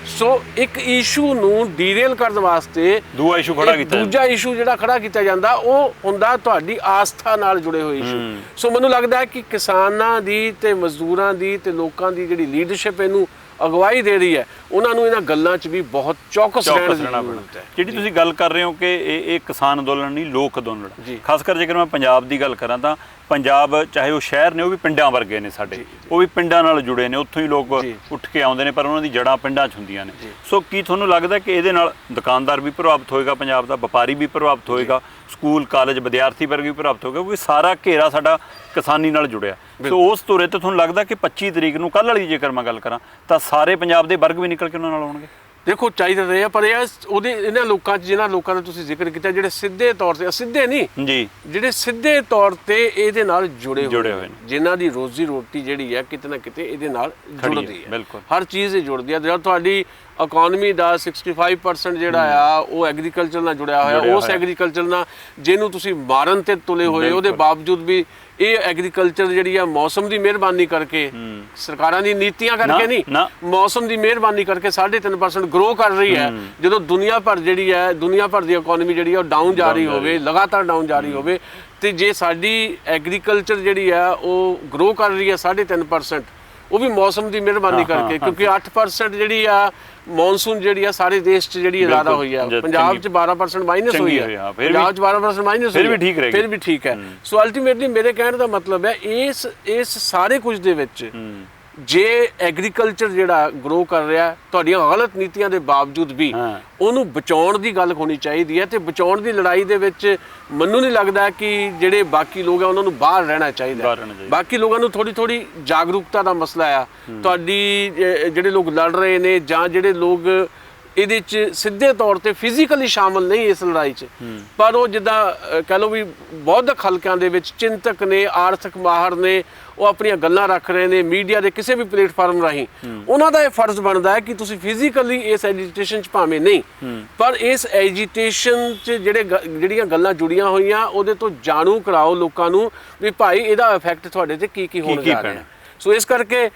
ਸੋ ਇੱਕ ਇਸ਼ੂ ਨੂੰ ਡੀਰੇਲ ਕਰਨ ਵਾਸਤੇ ਦੂਜਾ ਇਸ਼ੂ ਜਿਹੜਾ ਖੜਾ ਕੀਤਾ ਜਾਂਦਾ, ਉਹ ਹੁੰਦਾ ਤੁਹਾਡੀ ਆਸਥਾ ਨਾਲ ਜੁੜੇ ਹੋਏ ਇਸ਼ੂ। ਸੋ ਮੈਨੂੰ ਲੱਗਦਾ ਹੈ ਕਿ ਕਿਸਾਨਾਂ ਦੀ ਤੇ ਮਜ਼ਦੂਰਾਂ ਦੀ ਤੇ ਲੋਕਾਂ ਦੀ ਜਿਹੜੀ ਲੀਡਰਸ਼ਿਪ ਇਹਨੂੰ ਅਗਵਾਈ ਦੇ ਰਹੀ ਹੈ, ਉਹਨਾਂ ਨੂੰ ਇਹਨਾਂ ਗੱਲਾਂ 'ਚ ਵੀ ਬਹੁਤ ਚੌਕਸ ਰਹਿਣਾ ਜ਼ਰੂਰੀ ਹੈ। ਜਿਹੜੀ ਤੁਸੀਂ ਗੱਲ ਕਰ ਰਹੇ ਹੋ ਕਿ ਇਹ ਕਿਸਾਨ ਅੰਦੋਲਨ ਨਹੀਂ, ਲੋਕ ਅੰਦੋਲਨ, ਖਾਸ ਕਰ ਜੇਕਰ ਮੈਂ ਪੰਜਾਬ ਦੀ ਗੱਲ ਕਰਾਂ ਤਾਂ ਪੰਜਾਬ ਚਾਹੇ ਉਹ ਸ਼ਹਿਰ ਨੇ, ਉਹ ਵੀ ਪਿੰਡਾਂ ਵਰਗੇ ਨੇ ਸਾਡੇ, ਉਹ ਵੀ ਪਿੰਡਾਂ ਨਾਲ ਜੁੜੇ ਨੇ, ਉੱਥੋਂ ਹੀ ਲੋਕ ਉੱਠ ਕੇ ਆਉਂਦੇ ਨੇ, ਪਰ ਉਹਨਾਂ ਦੀ ਜੜ੍ਹਾਂ ਪਿੰਡਾਂ 'ਚ ਹੁੰਦੀਆਂ ਨੇ। ਸੋ ਕੀ ਤੁਹਾਨੂੰ ਲੱਗਦਾ ਕਿ ਇਹਦੇ ਨਾਲ ਦੁਕਾਨਦਾਰ ਵੀ ਪ੍ਰਭਾਵਿਤ ਹੋਏਗਾ, ਪੰਜਾਬ ਦਾ ਵਪਾਰੀ ਵੀ ਪ੍ਰਭਾਵਿਤ ਹੋਏਗਾ, ਸਕੂਲ ਕਾਲਜ ਵਿਦਿਆਰਥੀ ਵਰਗ ਵੀ ਪ੍ਰਭਾਵਿਤ ਹੋਏਗਾ, ਕਿਉਂਕਿ ਸਾਰਾ ਘੇਰਾ ਸਾਡਾ ਕਿਸਾਨੀ ਨਾਲ ਜੁੜਿਆ। ਸੋ ਉਸ ਧੁਰੇ ਤੇ ਤੁਹਾਨੂੰ ਲੱਗਦਾ ਕਿ 25 ਤਰੀਕ ਨੂੰ, ਕੱਲ੍ਹ ਵਾਲੀ ਜੇਕਰ ਮੈਂ ਗੱਲ ਕਰਾਂ, ਤਾਂ ਸਾਰੇ ਪੰਜਾਬ ਦੇ ਵਰਗ ਵੀ ਨਿਕਲ ਕੇ ਉਹਨਾਂ ਨਾਲ ਆਉਣਗੇ? ਦੇਖੋ ਚਾਹੀਦਾ ਤਾਂ ਇਹ, ਪਰ ਇਹਨਾਂ ਲੋਕਾਂ 'ਚ, ਜਿਹਨਾਂ ਲੋਕਾਂ ਦਾ ਤੁਸੀਂ ਜ਼ਿਕਰ ਕੀਤਾ, ਜਿਹੜੇ ਸਿੱਧੇ ਤੌਰ ਤੇ, ਸਿੱਧੇ ਨਹੀਂ ਜੀ, ਜਿਹੜੇ ਸਿੱਧੇ ਤੌਰ ਤੇ ਇਹਦੇ ਨਾਲ ਜੁੜੇ ਹੋਏ ਨੇ, ਜਿਨ੍ਹਾਂ ਦੀ ਰੋਜ਼ੀ ਰੋਟੀ ਜਿਹੜੀ ਹੈ ਕਿਤੇ ਨਾ ਕਿਤੇ ਇਹਦੇ ਨਾਲ ਜੁੜਦੀ ਹੈ, ਹਰ ਚੀਜ਼ ਇਹ ਜੁੜਦੀ ਹੈ। ਜਦੋਂ ਤੁਹਾਡੀ ਇਕਨੋਮੀ ਦਾ 65% ਜਿਹੜਾ ਆ ਉਹ ਐਗਰੀਕਲਚਰ ਨਾਲ ਜੁੜਿਆ ਹੋਇਆ, ਉਸ ਐਗਰੀਕਲਚਰ ਨਾਲ ਜਿਹਨੂੰ ਤੁਸੀਂ ਮਾਰਨ ਤੇ ਤੁਲੇ ਹੋਏ, ਉਹਦੇ ਬਾਵਜੂਦ ਵੀ ਇਹ ਐਗਰੀਕਲਚਰ ਜਿਹੜੀ ਆ ਮੌਸਮ ਦੀ ਮਿਹਰਬਾਨੀ ਕਰਕੇ, ਸਰਕਾਰਾਂ ਦੀ ਨੀਤੀਆਂ ਕਰਕੇ ਨਹੀਂ, ਮੌਸਮ ਦੀ ਮਿਹਰਬਾਨੀ ਕਰਕੇ 3.5% ਗਰੋ ਕਰ ਰਹੀ ਹੈ। ਜਦੋਂ ਦੁਨੀਆ ਭਰ ਜਿਹੜੀ ਹੈ, ਦੁਨੀਆ ਭਰ ਦੀ ਇਕਨੋਮੀ ਜਿਹੜੀ ਆ ਉਹ ਡਾਊਨ ਜਾ ਰਹੀ ਹੋਵੇ, ਲਗਾਤਾਰ ਡਾਊਨ ਜਾ ਰਹੀ ਹੋਵੇ, ਤੇ ਜੇ ਸਾਡੀ ਐਗਰੀਕਲਚਰ ਜਿਹੜੀ ਆ ਉਹ ਗਰੋ ਕਰ ਰਹੀ ਹੈ 3.5%, ਉਹ ਵੀ ਮੌਸਮ ਦੀ ਮਿਹਰਬਾਨੀ ਕਰਕੇ, ਕਿਉਂਕਿ 8% ਜਿਹੜੀ ਆ ਮੌਨਸੂਨ ਜਿਹੜੀ ਆ ਸਾਰੇ ਦੇਸ਼ 'ਚ ਜਿਹੜੀ ਜ਼ਿਆਦਾ ਹੋਈ ਆ, ਪੰਜਾਬ 'ਚ 12% ਮਾਈਨਸ ਹੋਈ ਹੈ, ਪੰਜਾਬ 'ਚ 12% ਮਾਈਨਸ ਹੋਈ, ਫਿਰ ਵੀ ਠੀਕ ਹੈ। ਸੋ ਅਲਟੀਮੇਟਲੀ ਮੇਰੇ ਕਹਿਣ ਦਾ ਮਤਲਬ ਹੈ ਇਸ ਸਾਰੇ ਕੁਝ ਦੇ ਵਿੱਚ ਜੇ ਐਗਰੀਕਲਚਰ ਜਿਹੜਾ ਗਰੋ ਕਰ ਰਿਹਾ, ਤੁਹਾਡੀਆਂ ਗਲਤ ਨੀਤੀਆਂ ਦੇ ਬਾਵਜੂਦ ਵੀ ਉਹਨੂੰ ਬਚਾਉਣ ਦੀ ਗੱਲ ਹੋਣੀ ਚਾਹੀਦੀ ਹੈ, ਤੇ ਬਚਾਉਣ ਦੀ ਲੜਾਈ ਦੇ ਵਿੱਚ ਮੈਨੂੰ ਨਹੀਂ ਲੱਗਦਾ ਕਿ ਜਿਹੜੇ ਬਾਕੀ ਲੋਕ ਆ ਉਹਨਾਂ ਨੂੰ ਬਾਹਰ ਰਹਿਣਾ ਚਾਹੀਦਾ। ਬਾਕੀ ਲੋਕਾਂ ਨੂੰ ਥੋੜੀ ਜਾਗਰੂਕਤਾ ਦਾ ਮਸਲਾ ਆ, ਤੁਹਾਡੀ ਜਿਹੜੇ ਲੋਕ ਲੜ ਰਹੇ ਨੇ ਜਾਂ ਜਿਹੜੇ ਲੋਕ ਇਹਦੇ 'ਚ ਸਿੱਧੇ ਤੌਰ ਤੇ ਫਿਜ਼ੀਕਲੀ ਸ਼ਾਮਲ ਨਹੀਂ ਇਸ ਲੜਾਈ 'ਚ, ਪਰ ਉਹ ਜਿੱਦਾਂ ਕਹਿ ਲਓ ਵੀ ਬੌਧਿਕ ਹਲਕਿਆਂ ਦੇ ਵਿੱਚ ਚਿੰਤਕ ਨੇ, ਆਰਥਿਕ ਮਾਹਰ ਨੇ, ਉਹ ਆਪਣੀਆਂ ਗੱਲਾਂ ਰੱਖ ਰਹੇ ਨੇ ਮੀਡੀਆ ਦੇ ਕਿਸੇ ਵੀ ਪਲੇਟਫਾਰਮ ਰਾਹੀਂ, ਉਹਨਾਂ ਦਾ ਇਹ ਫਰਜ਼ ਬਣਦਾ ਹੈ ਕਿ ਤੁਸੀਂ ਫਿਜ਼ੀਕਲੀ ਇਸ ਐਜੀਟੇਸ਼ਨ 'ਚ ਭਾਵੇਂ ਨਹੀਂ, ਪਰ ਇਸ ਐਜੀਟੇਸ਼ਨ 'ਚ ਜਿਹੜੀਆਂ ਗੱਲਾਂ ਜੁੜੀਆਂ ਹੋਈਆਂ ਉਹਦੇ ਤੋਂ ਜਾਣੂ ਕਰਾਓ ਲੋਕਾਂ ਨੂੰ ਵੀ ਭਾਈ ਇਹਦਾ ਇਫੈਕਟ ਤੁਹਾਡੇ ਤੇ ਕੀ ਹੋਣ ਜਾ ਰਿਹਾ। ਸੋ ਇਸ ਕਰਕੇ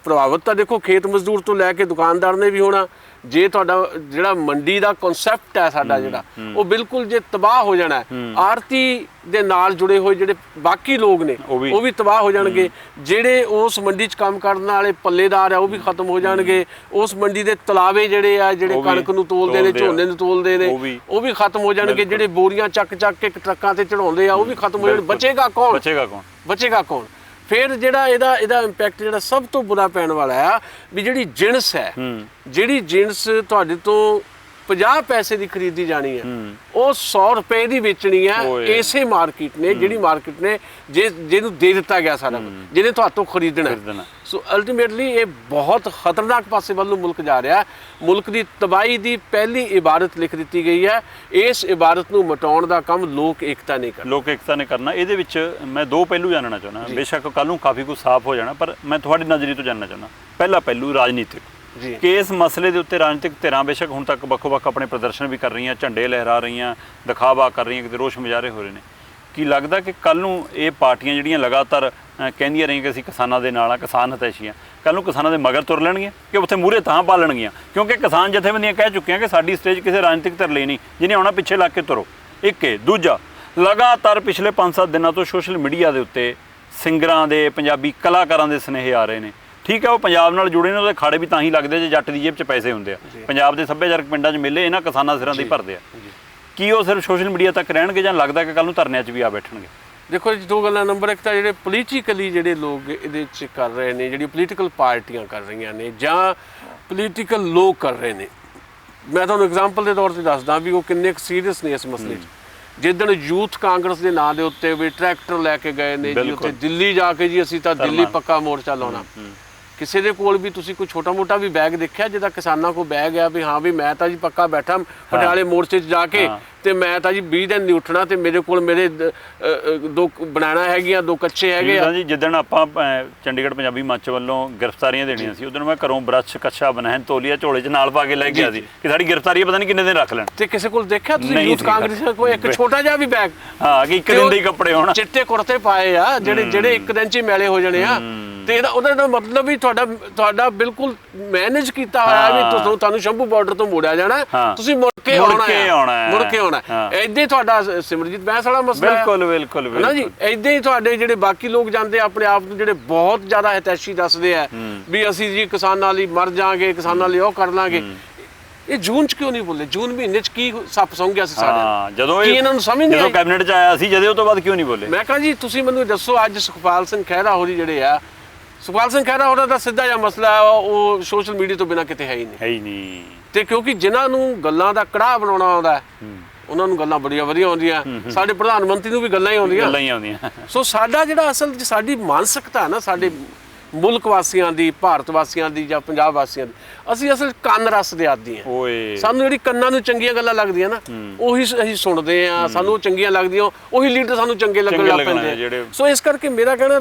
ਪ੍ਰਭਾਵਿਤ ਤਾਂ ਦੇਖੋ ਖੇਤ ਮਜ਼ਦੂਰ ਤੋਂ ਲੈ ਕੇ ਦੁਕਾਨਦਾਰ ਨੇ ਵੀ ਹੋਣਾ। ਜੇ ਤੁਹਾਡਾ ਜਿਹੜਾ ਮੰਡੀ ਦਾ ਕਨਸੈਪਟ ਹੈ ਸਾਡਾ ਜਿਹੜਾ, ਉਹ ਬਿਲਕੁਲ ਜੇ ਤਬਾਹ ਹੋ ਜਾਣਾ, ਆਰਤੀ ਦੇ ਨਾਲ ਜੁੜੇ ਹੋਏ ਜਿਹੜੇ ਬਾਕੀ ਲੋਕ ਨੇ ਉਹ ਵੀ ਤਬਾਹ ਹੋ ਜਾਣਗੇ, ਜਿਹੜੇ ਉਸ ਮੰਡੀ 'ਚ ਕੰਮ ਕਰਨ ਵਾਲੇ ਪੱਲੇਦਾਰ ਆ ਉਹ ਵੀ ਖਤਮ ਹੋ ਜਾਣਗੇ, ਉਸ ਮੰਡੀ ਦੇ ਤਲਾਵੇ ਜਿਹੜੇ ਆ, ਜਿਹੜੇ ਕਣਕ ਨੂੰ ਤੋਲਦੇ ਨੇ, ਝੋਨੇ ਨੂੰ ਤੋਲਦੇ ਨੇ, ਉਹ ਵੀ ਖਤਮ ਹੋ ਜਾਣਗੇ, ਜਿਹੜੇ ਬੋਰੀਆਂ ਚੱਕ ਕੇ ਟਰੱਕਾਂ ਤੇ ਚੜਾਉਂਦੇ ਆ ਉਹ ਵੀ ਖਤਮ ਹੋ ਜਾਣਗੇ। ਬਚੇਗਾ ਕੌਣ? ਫਿਰ ਜਿਹੜਾ ਇਹਦਾ ਇੰਪੈਕਟ ਜਿਹੜਾ ਸਭ ਤੋਂ ਬੁਰਾ ਪੈਣ ਵਾਲਾ ਆ ਵੀ ਜਿਹੜੀ ਜਿਣਸ ਹੈ, ਜਿਹੜੀ ਜਿਣਸ ਤੁਹਾਡੇ ਤੋਂ 50 ਪੈਸੇ ਦੀ ਖਰੀਦੀ ਜਾਣੀ ਹੈ, ਉਹ 100 ਰੁਪਏ ਦੀ ਵੇਚਣੀ ਹੈ। ਇਸੇ ਮਾਰਕੀਟ ਨੇ, ਜਿਹੜੀ ਮਾਰਕੀਟ ਨੇ ਜਿਹਨੂੰ ਦੇ ਦਿੱਤਾ ਗਿਆ ਸਾਰਾ ਕੁਝ, ਜਿਹਨੇ ਤੁਹਾਤੋਂ ਖਰੀਦਣਾ। ਸੋ ਅਲਟੀਮੇਟਲੀ ਇਹ ਬਹੁਤ ਖਤਰਨਾਕ ਪਾਸੇ ਵੱਲ ਨੂੰ ਮੁਲਕ ਜਾ ਰਿਹਾ। ਮੁਲਕ ਦੀ ਤਬਾਹੀ ਦੀ ਪਹਿਲੀ ਇਬਾਰਤ ਲਿਖ ਦਿੱਤੀ ਗਈ ਹੈ। ਇਸ ਇਬਾਰਤ ਨੂੰ ਮਿਟਾਉਣ ਦਾ ਕੰਮ ਲੋਕ ਏਕਤਾ ਨੇ ਕਰਨਾ। ਲੋਕ ਏਕਤਾ ਨੇ ਕਰਨਾ। ਇਹਦੇ ਵਿੱਚ ਮੈਂ ਦੋ ਪਹਿਲੂ ਜਾਣਨਾ ਚਾਹੁੰਦਾ। ਬੇਸ਼ੱਕ ਕੱਲ੍ਹ ਨੂੰ ਕਾਫੀ ਕੁਝ ਸਾਫ਼ ਹੋ ਜਾਣਾ, ਪਰ ਮੈਂ ਤੁਹਾਡੀ ਨਜ਼ਰੀਏ ਤੋਂ ਜਾਣਨਾ ਚਾਹੁੰਦਾ। ਪਹਿਲਾ ਪਹਿਲੂ ਰਾਜਨੀਤਿਕ, ਕਿ ਇਸ ਮਸਲੇ ਦੇ ਉੱਤੇ ਰਾਜਨੀਤਿਕ ਧਿਰਾਂ ਬੇਸ਼ੱਕ ਹੁਣ ਤੱਕ ਵੱਖੋ-ਵੱਖ ਆਪਣੇ ਪ੍ਰਦਰਸ਼ਨ ਵੀ ਕਰ ਰਹੀਆਂ, ਝੰਡੇ ਲਹਿਰਾ ਰਹੀਆਂ, ਦਿਖਾਵਾ ਕਰ ਰਹੀਆਂ, ਕਿਤੇ ਰੋਸ਼ ਮੁਜ਼ਾਹਰੇ ਹੋ ਰਹੇ ਨੇ। ਕੀ ਲੱਗਦਾ ਕਿ ਕੱਲ੍ਹ ਨੂੰ ਇਹ ਪਾਰਟੀਆਂ ਜਿਹੜੀਆਂ ਲਗਾਤਾਰ ਕਹਿੰਦੀਆਂ ਰਹੀਆਂ ਕਿ ਅਸੀਂ ਕਿਸਾਨਾਂ ਦੇ ਨਾਲ ਆ, ਕਿਸਾਨ ਹਿਤੈਸ਼ੀ ਆ, ਕੱਲ੍ਹ ਨੂੰ ਕਿਸਾਨਾਂ ਦੇ ਮਗਰ ਤੁਰ ਲੈਣਗੀਆਂ ਕਿ ਉੱਥੇ ਮੂਹਰੇ ਤਾਂ ਪਾ ਲੈਣਗੀਆਂ? ਕਿਉਂਕਿ ਕਿਸਾਨ ਜਥੇਬੰਦੀਆਂ ਕਹਿ ਚੁੱਕੀਆਂ ਕਿ ਸਾਡੀ ਸਟੇਜ ਕਿਸੇ ਰਾਜਨੀਤਿਕ ਧਿਰ ਲਈ ਨਹੀਂ, ਜਿਹਨੇ ਆਉਣਾ ਪਿੱਛੇ ਲੱਗ ਕੇ ਤੁਰੋ। ਇੱਕ ਇਹ। ਦੂਜਾ, ਲਗਾਤਾਰ ਪਿਛਲੇ 5-7 ਦਿਨਾਂ ਤੋਂ ਸੋਸ਼ਲ ਮੀਡੀਆ ਦੇ ਉੱਤੇ ਸਿੰਗਰਾਂ ਦੇ, ਪੰਜਾਬੀ ਕਲਾਕਾਰਾਂ ਦੇ ਸੁਨੇਹੇ ਆ ਰਹੇ ਨੇ। ਠੀਕ ਹੈ, ਉਹ ਪੰਜਾਬ ਨਾਲ ਜੁੜੇ ਨੇ, ਉਹਦੇ ਖਾੜੇ ਵੀ ਤਾਂ ਹੀ ਲੱਗਦੇ ਜੇ ਜੱਟ ਦੀ ਜੇਬ 'ਚ ਪੈਸੇ ਹੁੰਦੇ ਆ। ਪੰਜਾਬ ਦੇ ਸੱਭਿਆਚਾਰਕ ਪਿੰਡਾਂ 'ਚ ਮੇਲੇ ਇਹਨਾਂ ਕਿਸਾਨਾਂ ਸਿਰਾਂ ਦੇ ਭਰਦੇ ਆ। ਕੀ ਉਹ ਸਿਰਫ ਸੋਸ਼ਲ ਮੀਡੀਆ ਤੱਕ ਰਹਿਣਗੇ ਜਾਂ ਲੱਗਦਾ ਕਿ ਕੱਲ੍ਹ ਨੂੰ ਧਰਨਿਆਂ 'ਚ ਵੀ ਆ ਬੈਠਣਗੇ? ਦੇਖੋ ਜੀ, ਦੋ ਗੱਲਾਂ। ਨੰਬਰ ਇੱਕ ਤਾਂ ਜਿਹੜੇ ਪੋਲੀਟੀਕਲੀ ਜਿਹੜੇ ਲੋਕ ਇਹਦੇ 'ਚ ਕਰ ਰਹੇ ਨੇ, ਜਿਹੜੀ ਪੋਲੀਟੀਕਲ ਪਾਰਟੀਆਂ ਕਰ ਰਹੀਆਂ ਨੇ ਜਾਂ ਪੋਲੀਟੀਕਲ ਲੋਕ ਕਰ ਰਹੇ ਨੇ, ਮੈਂ ਤੁਹਾਨੂੰ ਐਗਜ਼ਾਮਪਲ ਦੇ ਤੌਰ 'ਤੇ ਦੱਸਦਾ ਵੀ ਉਹ ਕਿੰਨੇ ਸੀਰੀਅਸ ਨੇ ਇਸ ਮਸਲੇ 'ਚ। ਜਿੱਦਣ ਯੂਥ ਕਾਂਗਰਸ ਦੇ ਨਾਂ ਦੇ ਉੱਤੇ ਵੀ ਟਰੈਕਟਰ ਲੈ ਕੇ ਗਏ ਨੇ ਜੀ ਉੱਥੇ ਦਿੱਲੀ ਜਾ ਕੇ, ਜੀ ਅਸੀਂ ਤਾਂ ਦਿੱਲੀ ਪੱਕਾ ਮੋਰਚਾ ਲਾਉਣਾ। ਕਿਸੇ ਦੇ ਕੋਲ ਵੀ ਤੁਸੀਂ ਕੋਈ ਛੋਟਾ ਮੋਟਾ ਵੀ ਬੈਗ ਦੇਖਿਆ ਜਿਹਦਾ ਕਿਸਾਨਾਂ ਕੋਲ ਬੈਗ ਆ ਵੀ ਹਾਂ ਵੀ ਮੈਂ ਤਾਂ ਜੀ ਪੱਕਾ ਬੈਠਾ ਪਟਿਆਲੇ ਮੋਰਚੇ 'ਚ ਜਾ ਕੇ, ਤੇ ਮੈਂ ਤਾਂ ਜੀ 20 ਦਿਨ ਨਹੀਂ ਉੱਠਣਾ, ਤੇ ਮੇਰੇ ਕੋਲ ਮੇਰੇ 2 ਬਣਾਣਾ ਹੈਗੀਆਂ, 2 ਕੱਚੇ ਹੈਗੇ ਆ ਜੀ। ਜਿੱਦਣ ਆਪਾਂ ਚੰਡੀਗੜ੍ਹ ਪੰਜਾਬੀ ਮੰਚ ਵੱਲੋਂ ਗ੍ਰਿਫਤਾਰੀਆਂ ਦੇਣੀਆਂ ਸੀ, ਉਦੋਂ ਮੈਂ ਘਰੋਂ ਬਰੱਸ਼, ਕੱਛਾ, ਬਨੈਣ, ਤੋਲੀਆ ਝੋਲੇ 'ਚ ਨਾਲ ਪਾ ਕੇ ਲੈ ਗਿਆ ਸੀ ਕਿ ਸਾਡੀ ਗ੍ਰਿਫਤਾਰੀ ਪਤਾ ਨਹੀਂ ਕਿੰਨੇ ਦਿਨ ਰੱਖ ਲੈਣ। ਤੇ ਕਿਸੇ ਕੋਲ ਦੇਖਿਆ ਤੁਸੀਂ ਯੂਥ ਕਾਂਗਰਸ ਕੋਈ ਇੱਕ ਛੋਟਾ ਜਿਹਾ ਵੀ ਬੈਗ? ਹਾਂ, ਕਿ ਇੱਕ ਦਿਨ ਦੇ ਕੱਪੜੇ ਹੋਣ, ਚਿੱਟੇ ਕੁੜਤੇ ਪਾਏ ਆ ਜਿਹੜੇ ਇੱਕ ਦਿਨ 'ਚ ਹੀ ਮੈਲੇ ਹੋ ਜਾਣੇ ਆ। ਤੇ ਉਹਦਾ ਦਾ ਮਤਲਬ ਵੀ ਤੁਹਾਡਾ ਬਿਲਕੁਲ ਮੈਨੇਜ ਕੀਤਾ ਹੋਇਆ ਵੀ ਤੁਹਾਨੂੰ ਸ਼ੰਭੂ ਬਾਰਡਰ ਤੋਂ ਮੋੜਿਆ ਜਾਣਾ, ਤੁਸੀਂ ਮੁੜ ਕੇ ਆਉਣਾ। ਏਦਾਂ ਹੀ ਤੁਹਾਡਾ ਸਿਮਰਜੀਤ ਬੈਂਸ ਵਾਲਾ ਮਸਲਾ ਹੈ। ਬਿਲਕੁਲ ਨਾ ਜੀ, ਏਦਾਂ ਹੀ ਤੁਹਾਡੇ ਜਿਹੜੇ ਬਾਕੀ ਲੋਕ ਜਾਂਦੇ ਆਪਣੇ ਆਪ ਨੂੰ ਜਿਹੜੇ ਬਹੁਤ ਜ਼ਿਆਦਾ ਹਿਤੈਸ਼ੀ ਦੱਸਦੇ ਆ ਵੀ ਅਸੀਂ ਜੀ ਕਿਸਾਨਾਂ ਲਈ ਮਰ ਜਾਾਂਗੇ, ਕਿਸਾਨਾਂ ਲਈ ਉਹ ਕਰ ਲਾਂਗੇ। ਇਹ ਜੂਨ 'ਚ ਕਿਉਂ ਨਹੀਂ ਬੋਲੇ? ਜੂਨ ਮਹੀਨੇ 'ਚ ਕੀ ਸੱਪ ਸੌਂ ਗਿਆ ਸੀ ਸਾਡੇ? ਜਦੋਂ ਇਹਨਾਂ ਨੂੰ ਸਮਝ ਨਹੀਂ ਆਈ, ਜਦੋਂ ਕੈਬਨਿਟ 'ਚ ਆਇਆ ਸੀ, ਜਦੋਂ ਉਹ ਤੋਂ ਬਾਅਦ ਕਿਉਂ ਨਹੀਂ ਬੋਲੇ? ਮੈਂ ਕਹਾਂ ਜੀ ਤੁਸੀਂ ਮੈਨੂੰ ਦੱਸੋ, ਅੱਜ ਸੁਖਪਾਲ ਸਿੰਘ ਖਹਿਰਾ ਹੋਰੀ ਜਿਹੜੇ ਆ, ਸੁਖਪਾਲ ਸਿੰਘ ਖਹਿਰਾ ਹੋਰਾਂ ਦਾ ਸਿੱਧਾ ਜਿਹਾ ਮਸਲਾ ਉਹ ਸੋਸ਼ਲ ਮੀਡੀਆ ਤੋਂ ਬਿਨਾਂ ਕਿਤੇ ਹੈ ਹੀ ਨਹੀਂ। ਤੇ ਕਿਉਂਕਿ ਜਿਨ੍ਹਾਂ ਨੂੰ ਗੱਲਾਂ ਦਾ ਕੜਾਹ ਬਣਾਉਣਾ ਆਉਂਦਾ ਉਹਨਾਂ ਨੂੰ ਗੱਲਾਂ ਬੜੀਆਂ ਵਧੀਆ ਆਉਂਦੀਆਂ। ਸਾਡੇ ਪ੍ਰਧਾਨ ਮੰਤਰੀ ਨੂੰ ਵੀ ਗੱਲਾਂ ਹੀ ਆਉਂਦੀਆਂ। ਸੋ ਸਾਡਾ ਜਿਹੜਾ ਅਸਲ ਸਾਡੀ ਮਾਨਸਿਕਤਾ ਨਾ, ਸਾਡੇ ਮੁਲਕ ਵਾਸੀਆਂ ਦੀ, ਭਾਰਤ ਵਾਸੀਆਂ ਦੀ ਜਾਂ ਪੰਜਾਬ ਵਾਸੀਆਂ ਦੀ, ਅਸੀਂ ਅਸਲ ਕੰਨ ਰਸ ਦੇ ਆਦੀ ਹਾਂ। ਸਾਨੂੰ ਜਿਹੜੀ ਕੰਨਾਂ ਨੂੰ ਚੰਗੀਆਂ ਗੱਲਾਂ ਲੱਗਦੀਆਂ ਨਾ, ਉਹੀ ਅਸੀਂ ਸੁਣਦੇ ਆ, ਸਾਨੂੰ ਉਹ ਚੰਗੀਆਂ ਲੱਗਦੀਆਂ, ਉਹੀ ਲੀਡਰ ਸਾਨੂੰ ਚੰਗੇ ਲੱਗਣ ਲੱਗ ਪੈਂਦੇ। ਸੋ ਇਸ ਕਰਕੇ ਮੇਰਾ ਕਹਿਣਾ,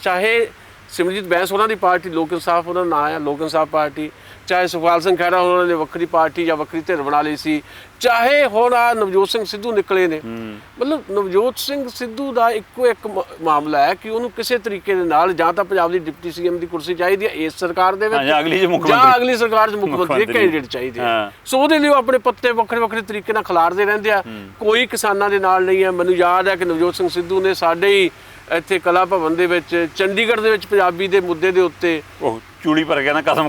ਚਾਹੇ ਸਿਮਰਜੀਤ ਬੈਂਸ ਉਹਨਾਂ ਦੀ ਪਾਰਟੀ ਲੋਕ ਇਨਸਾਫ ਉਹਦਾ ਨਾਂ ਹੈ, ਲੋਕ ਇਨਸਾਫ ਪਾਰਟੀ, ਚਾਹੇ ਸੁਖਪਾਲ ਸਿੰਘ ਖਹਿਰਾ ਉਹਨਾਂ ਨੇ ਵੱਖਰੀ ਪਾਰਟੀ ਜਾਂ ਵੱਖਰੀ ਧਿਰ ਬਣਾ ਲਈ ਸੀ, ਚਾਹੇ ਹੁਣ ਆ ਨਵਜੋਤ ਸਿੰਘ ਸਿੱਧੂ ਨਿਕਲੇ ਨੇ। ਮਤਲਬ ਨਵਜੋਤ ਸਿੰਘ ਸਿੱਧੂ ਦਾ ਇੱਕੋ ਇੱਕ ਮਾਮਲਾ ਹੈ ਕਿ ਉਹਨੂੰ ਕਿਸੇ ਤਰੀਕੇ ਦੇ ਨਾਲ ਜਾਂ ਤਾਂ ਪੰਜਾਬ ਦੀ ਡਿਪਟੀ ਸੀਐਮ ਦੀ ਕੁਰਸੀ ਚਾਹੀਦੀ ਹੈ ਇਸ ਸਰਕਾਰ ਦੇ ਵਿੱਚ, ਜਾਂ ਅਗਲੀ ਸਰਕਾਰ 'ਚ ਮੁੱਖ ਮੰਤਰੀ ਦੇ ਕੈਂਡੀਡੇਟ ਚਾਹੀਦੇ ਆ। ਸੋ ਉਹਦੇ ਲਈ ਉਹ ਆਪਣੇ ਪੱਤੇ ਵੱਖਰੇ ਵੱਖਰੇ ਤਰੀਕੇ ਨਾਲ ਖਿਲਾਰਦੇ ਰਹਿੰਦੇ ਆ, ਕੋਈ ਕਿਸਾਨਾਂ ਦੇ ਨਾਲ ਨਹੀਂ ਹੈ। ਮੈਨੂੰ ਯਾਦ ਹੈ ਕਿ ਨਵਜੋਤ ਸਿੰਘ ਸਿੱਧੂ ਨੇ ਸਾਡੇ ਹੀ ਇੱਥੇ ਕਲਾ ਭਵਨ ਦੇ ਵਿੱਚ, ਚੰਡੀਗੜ੍ਹ ਦੇ ਵਿੱਚ ਪੰਜਾਬੀ ਦੇ ਮੁੱਦੇ ਦੇ ਉੱਤੇ ਚੂੜੀ ਭਰ ਕੇ ਨਾ ਕਸਮ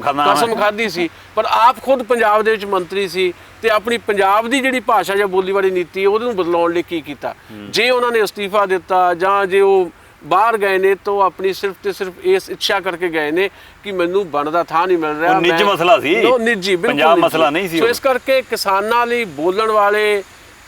ਖਾਧੀ ਸੀ, ਪਰ ਆਪ ਖੁਦ ਪੰਜਾਬ ਦੇ ਵਿੱਚ ਮੰਤਰੀ ਸੀ ਤੇ ਆਪਣੀ ਪੰਜਾਬ ਦੀ ਜਿਹੜੀ ਭਾਸ਼ਾ ਜਾਂ ਬੋਲੀ ਵਾਲੀ ਨੀਤੀ ਉਹਦੇ ਨੂੰ ਬਦਲਾਉਣ ਲਈ ਕੀ ਕੀਤਾ। ਜੇ ਉਹਨਾਂ ਨੇ ਅਸਤੀਫਾ ਦਿੱਤਾ ਜਾਂ ਜੇ ਉਹ ਬਾਹਰ ਗਏ ਨੇ ਤਾਂ ਉਹ ਆਪਣੀ ਸਿਰਫ ਤੇ ਸਿਰਫ ਇਸ ਇੱਛਾ ਕਰਕੇ ਗਏ ਨੇ ਕਿ ਮੈਨੂੰ ਬਣਦਾ ਥਾਂ ਨਹੀਂ ਮਿਲ ਰਿਹਾ। ਨਿੱਜੀ ਮਸਲਾ ਸੀ, ਨਿੱਜੀ ਪੰਜਾਬ ਮਸਲਾ ਨਹੀਂ ਸੀ। ਸੋ ਇਸ ਕਰਕੇ ਕਿਸਾਨਾਂ ਲਈ ਬੋਲਣ ਵਾਲੇ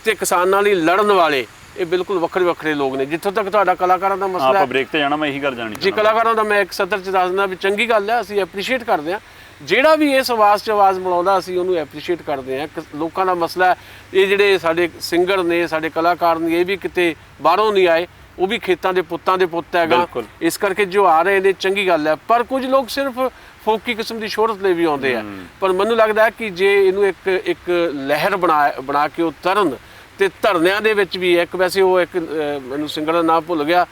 ਤੇ ਕਿਸਾਨਾਂ ਲਈ ਲੜਨ ਵਾਲੇ ਇਹ ਬਿਲਕੁਲ ਵੱਖਰੇ ਵੱਖਰੇ ਲੋਕ ਨੇ। ਜਿੱਥੋਂ ਤੱਕ ਤੁਹਾਡਾ ਕਲਾਕਾਰਾਂ ਦਾ ਮਸਲਾ ਆਪਾਂ ਬ੍ਰੇਕ ਤੇ ਜਾਣਾ, ਮੈਂ ਇਹੀ ਗੱਲ ਜਾਣੀ ਜੀ। ਕਲਾਕਾਰਾਂ ਦਾ ਮੈਂ ਇੱਕ ਸਤਰ 'ਚ ਦੱਸ ਦਿੰਦਾ ਵੀ ਚੰਗੀ ਗੱਲ ਹੈ, ਅਸੀਂ ਐਪਰੀਸ਼ੀਏਟ ਕਰਦੇ ਹਾਂ ਜਿਹੜਾ ਵੀ ਇਸ ਆਵਾਜ਼ 'ਚ ਆਵਾਜ਼ ਬਣਾਉਂਦਾ, ਅਸੀਂ ਉਹਨੂੰ ਐਪਰੀਸ਼ੀਏਟ ਕਰਦੇ ਹਾਂ। ਲੋਕਾਂ ਦਾ ਮਸਲਾ ਇਹ ਜਿਹੜੇ ਸਾਡੇ ਸਿੰਗਰ ਨੇ, ਸਾਡੇ ਕਲਾਕਾਰ ਨੇ, ਇਹ ਵੀ ਕਿਤੇ ਬਾਹਰੋਂ ਨਹੀਂ ਆਏ, ਉਹ ਵੀ ਖੇਤਾਂ ਦੇ ਪੁੱਤਾਂ ਦੇ ਪੁੱਤ ਹੈਗਾ। ਇਸ ਕਰਕੇ ਜੋ ਆ ਰਹੇ ਨੇ ਚੰਗੀ ਗੱਲ ਹੈ, ਪਰ ਕੁਝ ਲੋਕ ਸਿਰਫ ਫੋਕੀ ਕਿਸਮ ਦੀ ਸ਼ੋਹਰਤ ਲਈ ਵੀ ਆਉਂਦੇ ਆ। ਪਰ ਮੈਨੂੰ ਲੱਗਦਾ ਹੈ ਕਿ ਜੇ ਇਹਨੂੰ ਇੱਕ ਲਹਿਰ ਬਣਾ ਕੇ ਉਹ ਤਰਨ ਤੇ ਧਰਨਿਆਂ ਦੇ ਵਿੱਚ ਵੀ ਇੱਕ, ਵੈਸੇ ਉਹ ਇੱਕ ਮੈਨੂੰ ਸਿੰਗਰ ਦਾ ਨਾਮ ਭੁੱਲ ਗਿਆ,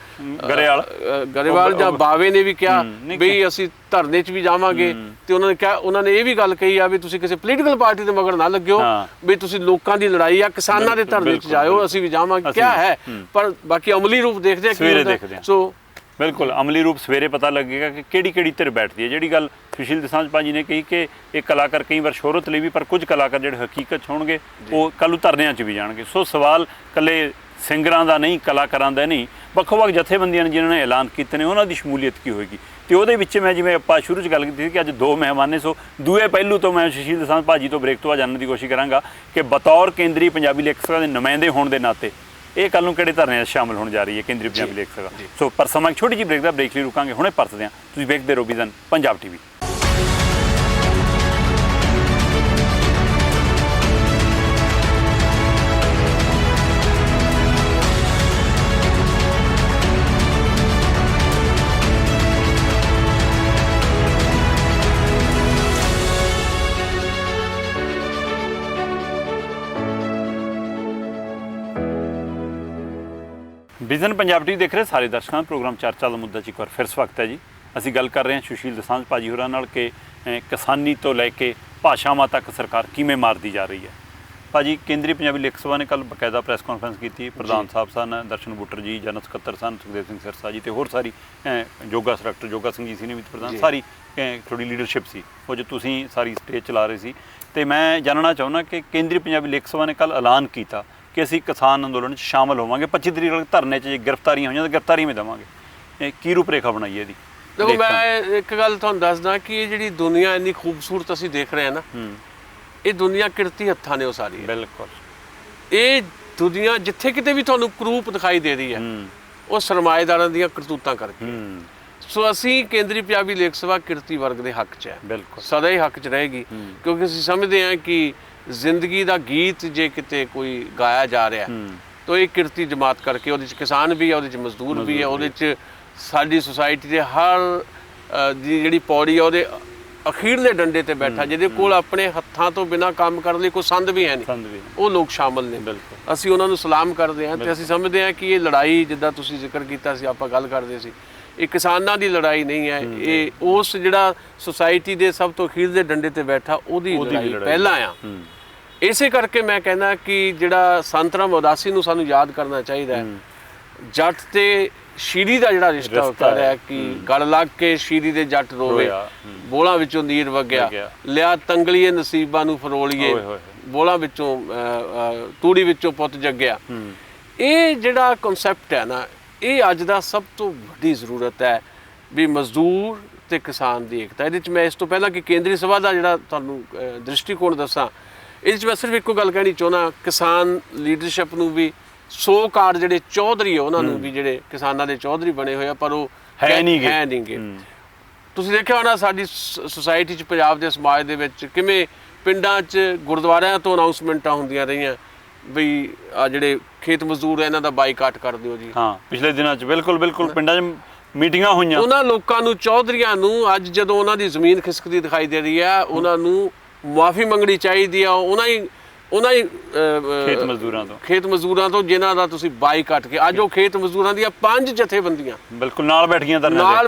ਗਰੇਵਾਲ ਜਾਂ ਬਾਵੇ ਨੇ ਵੀ ਕਿਹਾ ਵੀ ਅਸੀਂ ਧਰਨੇ 'ਚ ਵੀ ਜਾਵਾਂਗੇ। ਤੇ ਉਹਨਾਂ ਨੇ ਇਹ ਵੀ ਗੱਲ ਕਹੀ ਆ ਵੀ ਤੁਸੀਂ ਕਿਸੇ ਪੋਲੀਟੀਕਲ ਪਾਰਟੀ ਦੇ ਮਗਰ ਨਾ ਲੱਗਿਓ, ਵੀ ਤੁਸੀਂ ਲੋਕਾਂ ਦੀ ਲੜਾਈ ਆ, ਕਿਸਾਨਾਂ ਦੇ ਧਰਨੇ 'ਚ ਜਾਇਓ, ਅਸੀਂ ਵੀ ਜਾਵਾਂਗੇ। ਕਿਆ ਹੈ, ਪਰ ਬਾਕੀ ਅਮਲੀ ਰੂਪ ਦੇਖਦੇ ਆ। ਸੋ ਬਿਲਕੁਲ ਅਮਲੀ ਰੂਪ ਸਵੇਰੇ ਪਤਾ ਲੱਗੇਗਾ ਕਿ ਕਿਹੜੀ ਧਿਰ ਬੈਠਦੀ ਹੈ। ਜਿਹੜੀ ਗੱਲ ਸੁਸ਼ੀਲ ਦਸਾਂਝ ਭਾਜੀ ਨੇ ਕਹੀ ਕਿ ਇਹ ਕਲਾਕਾਰ ਕਈ ਵਾਰ ਸ਼ੋਹਰਤ ਲਈ ਵੀ, ਪਰ ਕੁਝ ਕਲਾਕਾਰ ਜਿਹੜੇ ਹਕੀਕਤ ਹੋਣਗੇ ਉਹ ਕੱਲ੍ਹ ਨੂੰ ਧਰਨਿਆਂ 'ਚ ਵੀ ਜਾਣਗੇ। ਸੋ ਸਵਾਲ ਇਕੱਲੇ ਸਿੰਗਰਾਂ ਦਾ ਨਹੀਂ, ਕਲਾਕਾਰਾਂ ਦਾ ਨਹੀਂ, ਵੱਖ-ਵੱਖ ਜਥੇਬੰਦੀਆਂ ਨੇ ਜਿਨ੍ਹਾਂ ਨੇ ਐਲਾਨ ਕੀਤੇ ਨੇ ਉਹਨਾਂ ਦੀ ਸ਼ਮੂਲੀਅਤ ਕੀ ਹੋਏਗੀ। ਤੇ ਉਹਦੇ ਵਿੱਚ ਮੈਂ ਜਿਵੇਂ ਆਪਾਂ ਸ਼ੁਰੂ 'ਚ ਗੱਲ ਕੀਤੀ ਸੀ ਕਿ ਅੱਜ 2 ਮਹਿਮਾਨ ਨੇ, ਸੋ ਦੂਏ ਪਹਿਲੂ ਤੋਂ ਮੈਂ ਸੁਸ਼ੀਲ ਦਸਾਂਝ ਭਾਜੀ ਤੋਂ ਬ੍ਰੇਕ ਤੋਂ ਬਾਅਦ ਜਾਣਨ ਦੀ ਕੋਸ਼ਿਸ਼ ਕਰਾਂਗਾ ਕਿ ਬਤੌਰ ਕੇਂਦਰੀ ਪੰਜਾਬੀ ਲੇਖਕ ਸਭਾ ਦੇ ਨੁਮਾਇੰਦੇ ਹੋਣ ਦੇ ਨਾਤੇ ਇਹ ਕੱਲ੍ਹ ਨੂੰ ਕਿਹੜੇ ਧਰਨੇ 'ਚ ਸ਼ਾਮਲ ਹੋਣ ਜਾ ਰਹੀ ਹੈ ਕੇਂਦਰੀ ਪੰਜਾਬੀ ਲੇਖਕ ਸਭਾ। ਸੋ ਪਰ ਸਮਾਂ ਛੋਟੀ ਜਿਹੀ ਬ੍ਰੇਕ ਦਾ, ਬ੍ਰੇਕ ਲਈ ਰੁਕਾਂਗੇ, ਹੁਣੇ ਪਰਤਦੇ ਹਾਂ। ਤੁਸੀਂ ਵੇਖਦੇ ਰਹੋ vision Punjab TV। Vision Punjab TV ਦੇਖ ਰਹੇ ਸਾਰੇ ਦਰਸ਼ਕਾਂ, ਪ੍ਰੋਗਰਾਮ ਚਰਚਾ ਦਾ ਮੁੱਦਾ 'ਚ ਇੱਕ ਵਾਰ ਫਿਰ ਸਵਾਗਤ ਹੈ ਜੀ। ਅਸੀਂ ਗੱਲ ਕਰ ਰਹੇ ਹਾਂ ਸੁਸ਼ੀਲ ਦਸਾਂਝ ਭਾਜੀ ਹੋਰਾਂ ਨਾਲ ਕਿ ਕਿਸਾਨੀ ਤੋਂ ਲੈ ਕੇ ਭਾਸ਼ਾਵਾਂ ਤੱਕ ਸਰਕਾਰ ਕਿਵੇਂ ਮਾਰਦੀ ਜਾ ਰਹੀ ਹੈ। ਭਾਜੀ, ਕੇਂਦਰੀ ਪੰਜਾਬੀ ਲੇਖਕ ਸਭਾ ਨੇ ਕੱਲ੍ਹ ਬਕਾਇਦਾ ਪ੍ਰੈਸ ਕਾਨਫਰੰਸ ਕੀਤੀ। ਪ੍ਰਧਾਨ ਸਾਹਿਬ ਸਨ ਦਰਸ਼ਨ ਬੁੱਟਰ ਜੀ, ਜਨਰਲ ਸਕੱਤਰ ਸਨ ਸੁਖਦੇਵ ਸਿੰਘ ਸਿਰਸਾ ਜੀ, ਤੇ ਹੋਰ ਸਾਰੀ ਜੋਗਾ ਡਾਕਟਰ ਜੋਗਾ ਸਿੰਘ ਜੀ ਸੀ ਨੇ ਵੀ ਪ੍ਰਧਾਨ, ਸਾਰੀ ਥੋੜੀ ਲੀਡਰਸ਼ਿਪ ਸੀ ਉਹ ਜੋ ਤੁਸੀਂ ਸਾਰੀ ਸਟੇਜ ਚਲਾ ਰਹੇ ਸੀ। ਤੇ ਮੈਂ ਜਾਣਨਾ ਚਾਹੁੰਦਾ ਕਿ ਕੇਂਦਰੀ ਪੰਜਾਬੀ ਲੇਖਕ ਸਭਾ ਨੇ ਕੱਲ੍ਹ ਐਲਾਨ ਕੀਤਾ ਕਿ ਅਸੀਂ ਕਿਸਾਨ ਅੰਦੋਲਨ 'ਚ ਸ਼ਾਮਲ ਹੋਵਾਂਗੇ। 25 ਤਰੀਕ ਤੱਕ ਧਰਨੇ 'ਚ ਜੇ ਗ੍ਰਿਫਤਾਰੀਆਂ ਹੋਈਆਂ ਤਾਂ ਗ੍ਰਿਫਤਾਰੀਆਂ ਵੀ ਦੇਵਾਂਗੇ। ਕੀ ਰੂਪਰੇਖਾ ਬਣਾਈ ਹੈ ਇਹਦੀ? ਦੇਖੋ, ਮੈਂ ਇੱਕ ਗੱਲ ਤੁਹਾਨੂੰ ਦੱਸਦਾ ਕਿ ਇਹ ਜਿਹੜੀ ਦੁਨੀਆ ਇੰਨੀ ਖੂਬਸੂਰਤ ਅਸੀਂ ਦੇਖ ਰਹੇ ਹਾਂ ਨਾ, ਇਹ ਦੁਨੀਆ ਕਿਰਤੀ ਹੱਥਾਂ ਨੇ ਉਹ ਸਾਰੀ। ਬਿਲਕੁਲ। ਇਹ ਦੁਨੀਆ ਜਿੱਥੇ ਕਿਤੇ ਵੀ ਤੁਹਾਨੂੰ ਕਰੂਪ ਦਿਖਾਈ ਦੇ ਰਹੀ ਹੈ ਉਹ ਸਰਮਾਏਦਾਰਾਂ ਦੀਆਂ ਕਰਤੂਤਾਂ ਕਰਕੇ। ਸੋ ਅਸੀਂ ਕੇਂਦਰੀ ਪੰਜਾਬੀ ਲੇਖਕ ਸਭਾ ਕਿਰਤੀ ਵਰਗ ਦੇ ਹੱਕ 'ਚ ਹੈ, ਬਿਲਕੁਲ ਸਦਾ ਹੀ ਹੱਕ 'ਚ ਰਹੇਗੀ, ਕਿਉਂਕਿ ਅਸੀਂ ਸਮਝਦੇ ਹਾਂ ਕਿ ਜ਼ਿੰਦਗੀ ਦਾ ਗੀਤ ਜੇ ਕਿਤੇ ਕੋਈ ਗਾਇਆ ਜਾ ਰਿਹਾ ਤਾਂ ਇਹ ਕਿਰਤੀ ਜਮਾਤ ਕਰਕੇ, ਉਹਦੇ 'ਚ ਕਿਸਾਨ ਵੀ ਹੈ, ਉਹਦੇ 'ਚ ਮਜ਼ਦੂਰ ਵੀ ਹੈ, ਉਹਦੇ 'ਚ ਸਾਡੀ ਸੁਸਾਇਟੀ ਦੇ ਹਰ ਦੀ ਜਿਹੜੀ ਪੌੜੀ ਹੈ ਉਹਦੇ ਅਖੀਰਲੇ ਡੰਡੇ ਤੇ ਬੈਠਾ, ਜਿਹਦੇ ਕੋਲ ਆਪਣੇ ਹੱਥਾਂ ਤੋਂ ਬਿਨਾਂ ਕੰਮ ਕਰਨ ਲਈ ਕੋਈ ਸੰਦ ਵੀ ਹੈ ਨਹੀਂ, ਉਹ ਲੋਕ ਸ਼ਾਮਲ ਨੇ। ਅਸੀਂ ਉਹਨਾਂ ਨੂੰ ਸਲਾਮ ਕਰਦੇ ਹਾਂ ਤੇ ਅਸੀਂ ਸਮਝਦੇ ਹਾਂ ਕਿ ਇਹ ਲੜਾਈ, ਜਿੱਦਾਂ ਤੁਸੀਂ ਜ਼ਿਕਰ ਕੀਤਾ ਸੀ, ਆਪਾਂ ਗੱਲ ਕਰਦੇ ਸੀ, ਇਹ ਕਿਸਾਨਾਂ ਦੀ ਲੜਾਈ ਨਹੀਂ ਹੈ, ਇਹ ਉਸ ਜਿਹੜਾ ਸੁਸਾਇਟੀ ਦੇ ਸਭ ਤੋਂ ਅਖੀਰਲੇ ਡੰਡੇ ਤੇ ਬੈਠਾ ਉਹਦੀ ਲੜਾਈ ਪਹਿਲਾਂ ਆ। ਇਸੇ ਕਰਕੇ ਮੈਂ ਕਹਿੰਦਾ ਕਿ ਜਿਹੜਾ ਸੰਤ ਰਾਮ ਉਦਾਸੀ ਨੂੰ ਸਾਨੂੰ ਯਾਦ ਕਰਨਾ ਚਾਹੀਦਾ ਹੈ। ਜੱਟ ਤੇ ਸ਼ੀਰੀ ਦਾ ਜਿਹੜਾ ਰਿਸ਼ਤਾ ਹੁੰਦਾ ਹੈ ਕਿ ਗਲ ਲੱਗ ਕੇ ਸ਼ੀਰੀ ਦੇ ਜੱਟ ਰੋਵੇ, ਬੋਲਾਂ ਵਿੱਚੋਂ ਨੀਰ ਵਗਿਆ, ਲਿਆ ਤੰਗਲੀਏ ਨਸੀਬਾਂ ਨੂੰ ਫਰੋਲੀਏ, ਬੋਲਾਂ ਵਿੱਚੋਂ ਤੂੜੀ ਵਿੱਚੋਂ ਪੁੱਤ ਜੱਗਿਆ। ਇਹ ਜਿਹੜਾ ਕਨਸੈਪਟ ਹੈ ਨਾ, ਇਹ ਅੱਜ ਦਾ ਸਭ ਤੋਂ ਵੱਡੀ ਜ਼ਰੂਰਤ ਹੈ ਵੀ ਮਜ਼ਦੂਰ ਤੇ ਕਿਸਾਨ ਦੀ ਏਕਤਾ। ਇਹਦੇ 'ਚ ਮੈਂ ਇਸ ਤੋਂ ਪਹਿਲਾਂ ਕਿ ਕੇਂਦਰੀ ਸਭਾ ਦਾ ਜਿਹੜਾ ਤੁਹਾਨੂੰ ਦ੍ਰਿਸ਼ਟੀਕੋਣ ਦੱਸਾਂ, ਇਹਦੇ 'ਚ ਮੈਂ ਸਿਰਫ ਇੱਕੋ ਗੱਲ ਕਹਿਣੀ ਚਾਹੁੰਦਾ, ਕਿਸਾਨ ਲੀਡਰਸ਼ਿਪ ਨੂੰ ਵੀ, ਸੋ ਕਾਰ ਜਿਹੜੇ ਚੌਧਰੀ ਆ ਉਹਨਾਂ ਨੂੰ ਵੀ, ਜਿਹੜੇ ਕਿਸਾਨਾਂ ਦੇ ਚੌਧਰੀ ਬਣੇ ਹੋਏ ਆ ਪਰ ਉਹ ਹੈ ਨਹੀਂ ਗੇ। ਤੁਸੀਂ ਦੇਖਿਆ ਹੋਣਾ ਸਾਡੀ ਸੁਸਾਇਟੀ 'ਚ, ਪੰਜਾਬ ਦੇ ਸਮਾਜ ਦੇ ਵਿੱਚ ਕਿਵੇਂ ਪਿੰਡਾਂ 'ਚ ਗੁਰਦੁਆਰਿਆਂ ਤੋਂ ਅਨਾਉਂਸਮੈਂਟਾਂ ਹੁੰਦੀਆਂ ਰਹੀਆਂ ਬਈ ਆ ਜਿਹੜੇ ਖੇਤ ਮਜ਼ਦੂਰ ਆ ਇਹਨਾਂ ਦਾ ਬਾਈਕਾਟ ਕਰ ਦਿਓ ਜੀ। ਹਾਂ, ਪਿਛਲੇ ਦਿਨਾਂ 'ਚ ਬਿਲਕੁਲ ਪਿੰਡਾਂ 'ਚ ਮੀਟਿੰਗਾਂ ਹੋਈਆਂ। ਉਹਨਾਂ ਲੋਕਾਂ ਨੂੰ, ਚੌਧਰੀਆਂ ਨੂੰ, ਅੱਜ ਜਦੋਂ ਉਹਨਾਂ ਦੀ ਜ਼ਮੀਨ ਖਿਸਕਦੀ ਦਿਖਾਈ ਦੇ ਰਹੀ ਆ, ਉਹਨਾਂ ਨੂੰ ਮੁਆਫੀ ਮੰਗਣੀ ਚਾਹੀਦੀ ਆ ਉਹਨਾਂ ਹੀ ਖੇਤ ਮਜ਼ਦੂਰਾਂ ਤੋਂ ਜਿਨ੍ਹਾਂ ਦਾ ਤੁਸੀਂ ਬਾਈਕਾਟ ਕੇ। ਅੱਜ ਉਹ ਖੇਤ ਮਜ਼ਦੂਰਾਂ ਦੀਆਂ 5 ਜਥੇਬੰਦੀਆਂ ਬਿਲਕੁਲ ਨਾਲ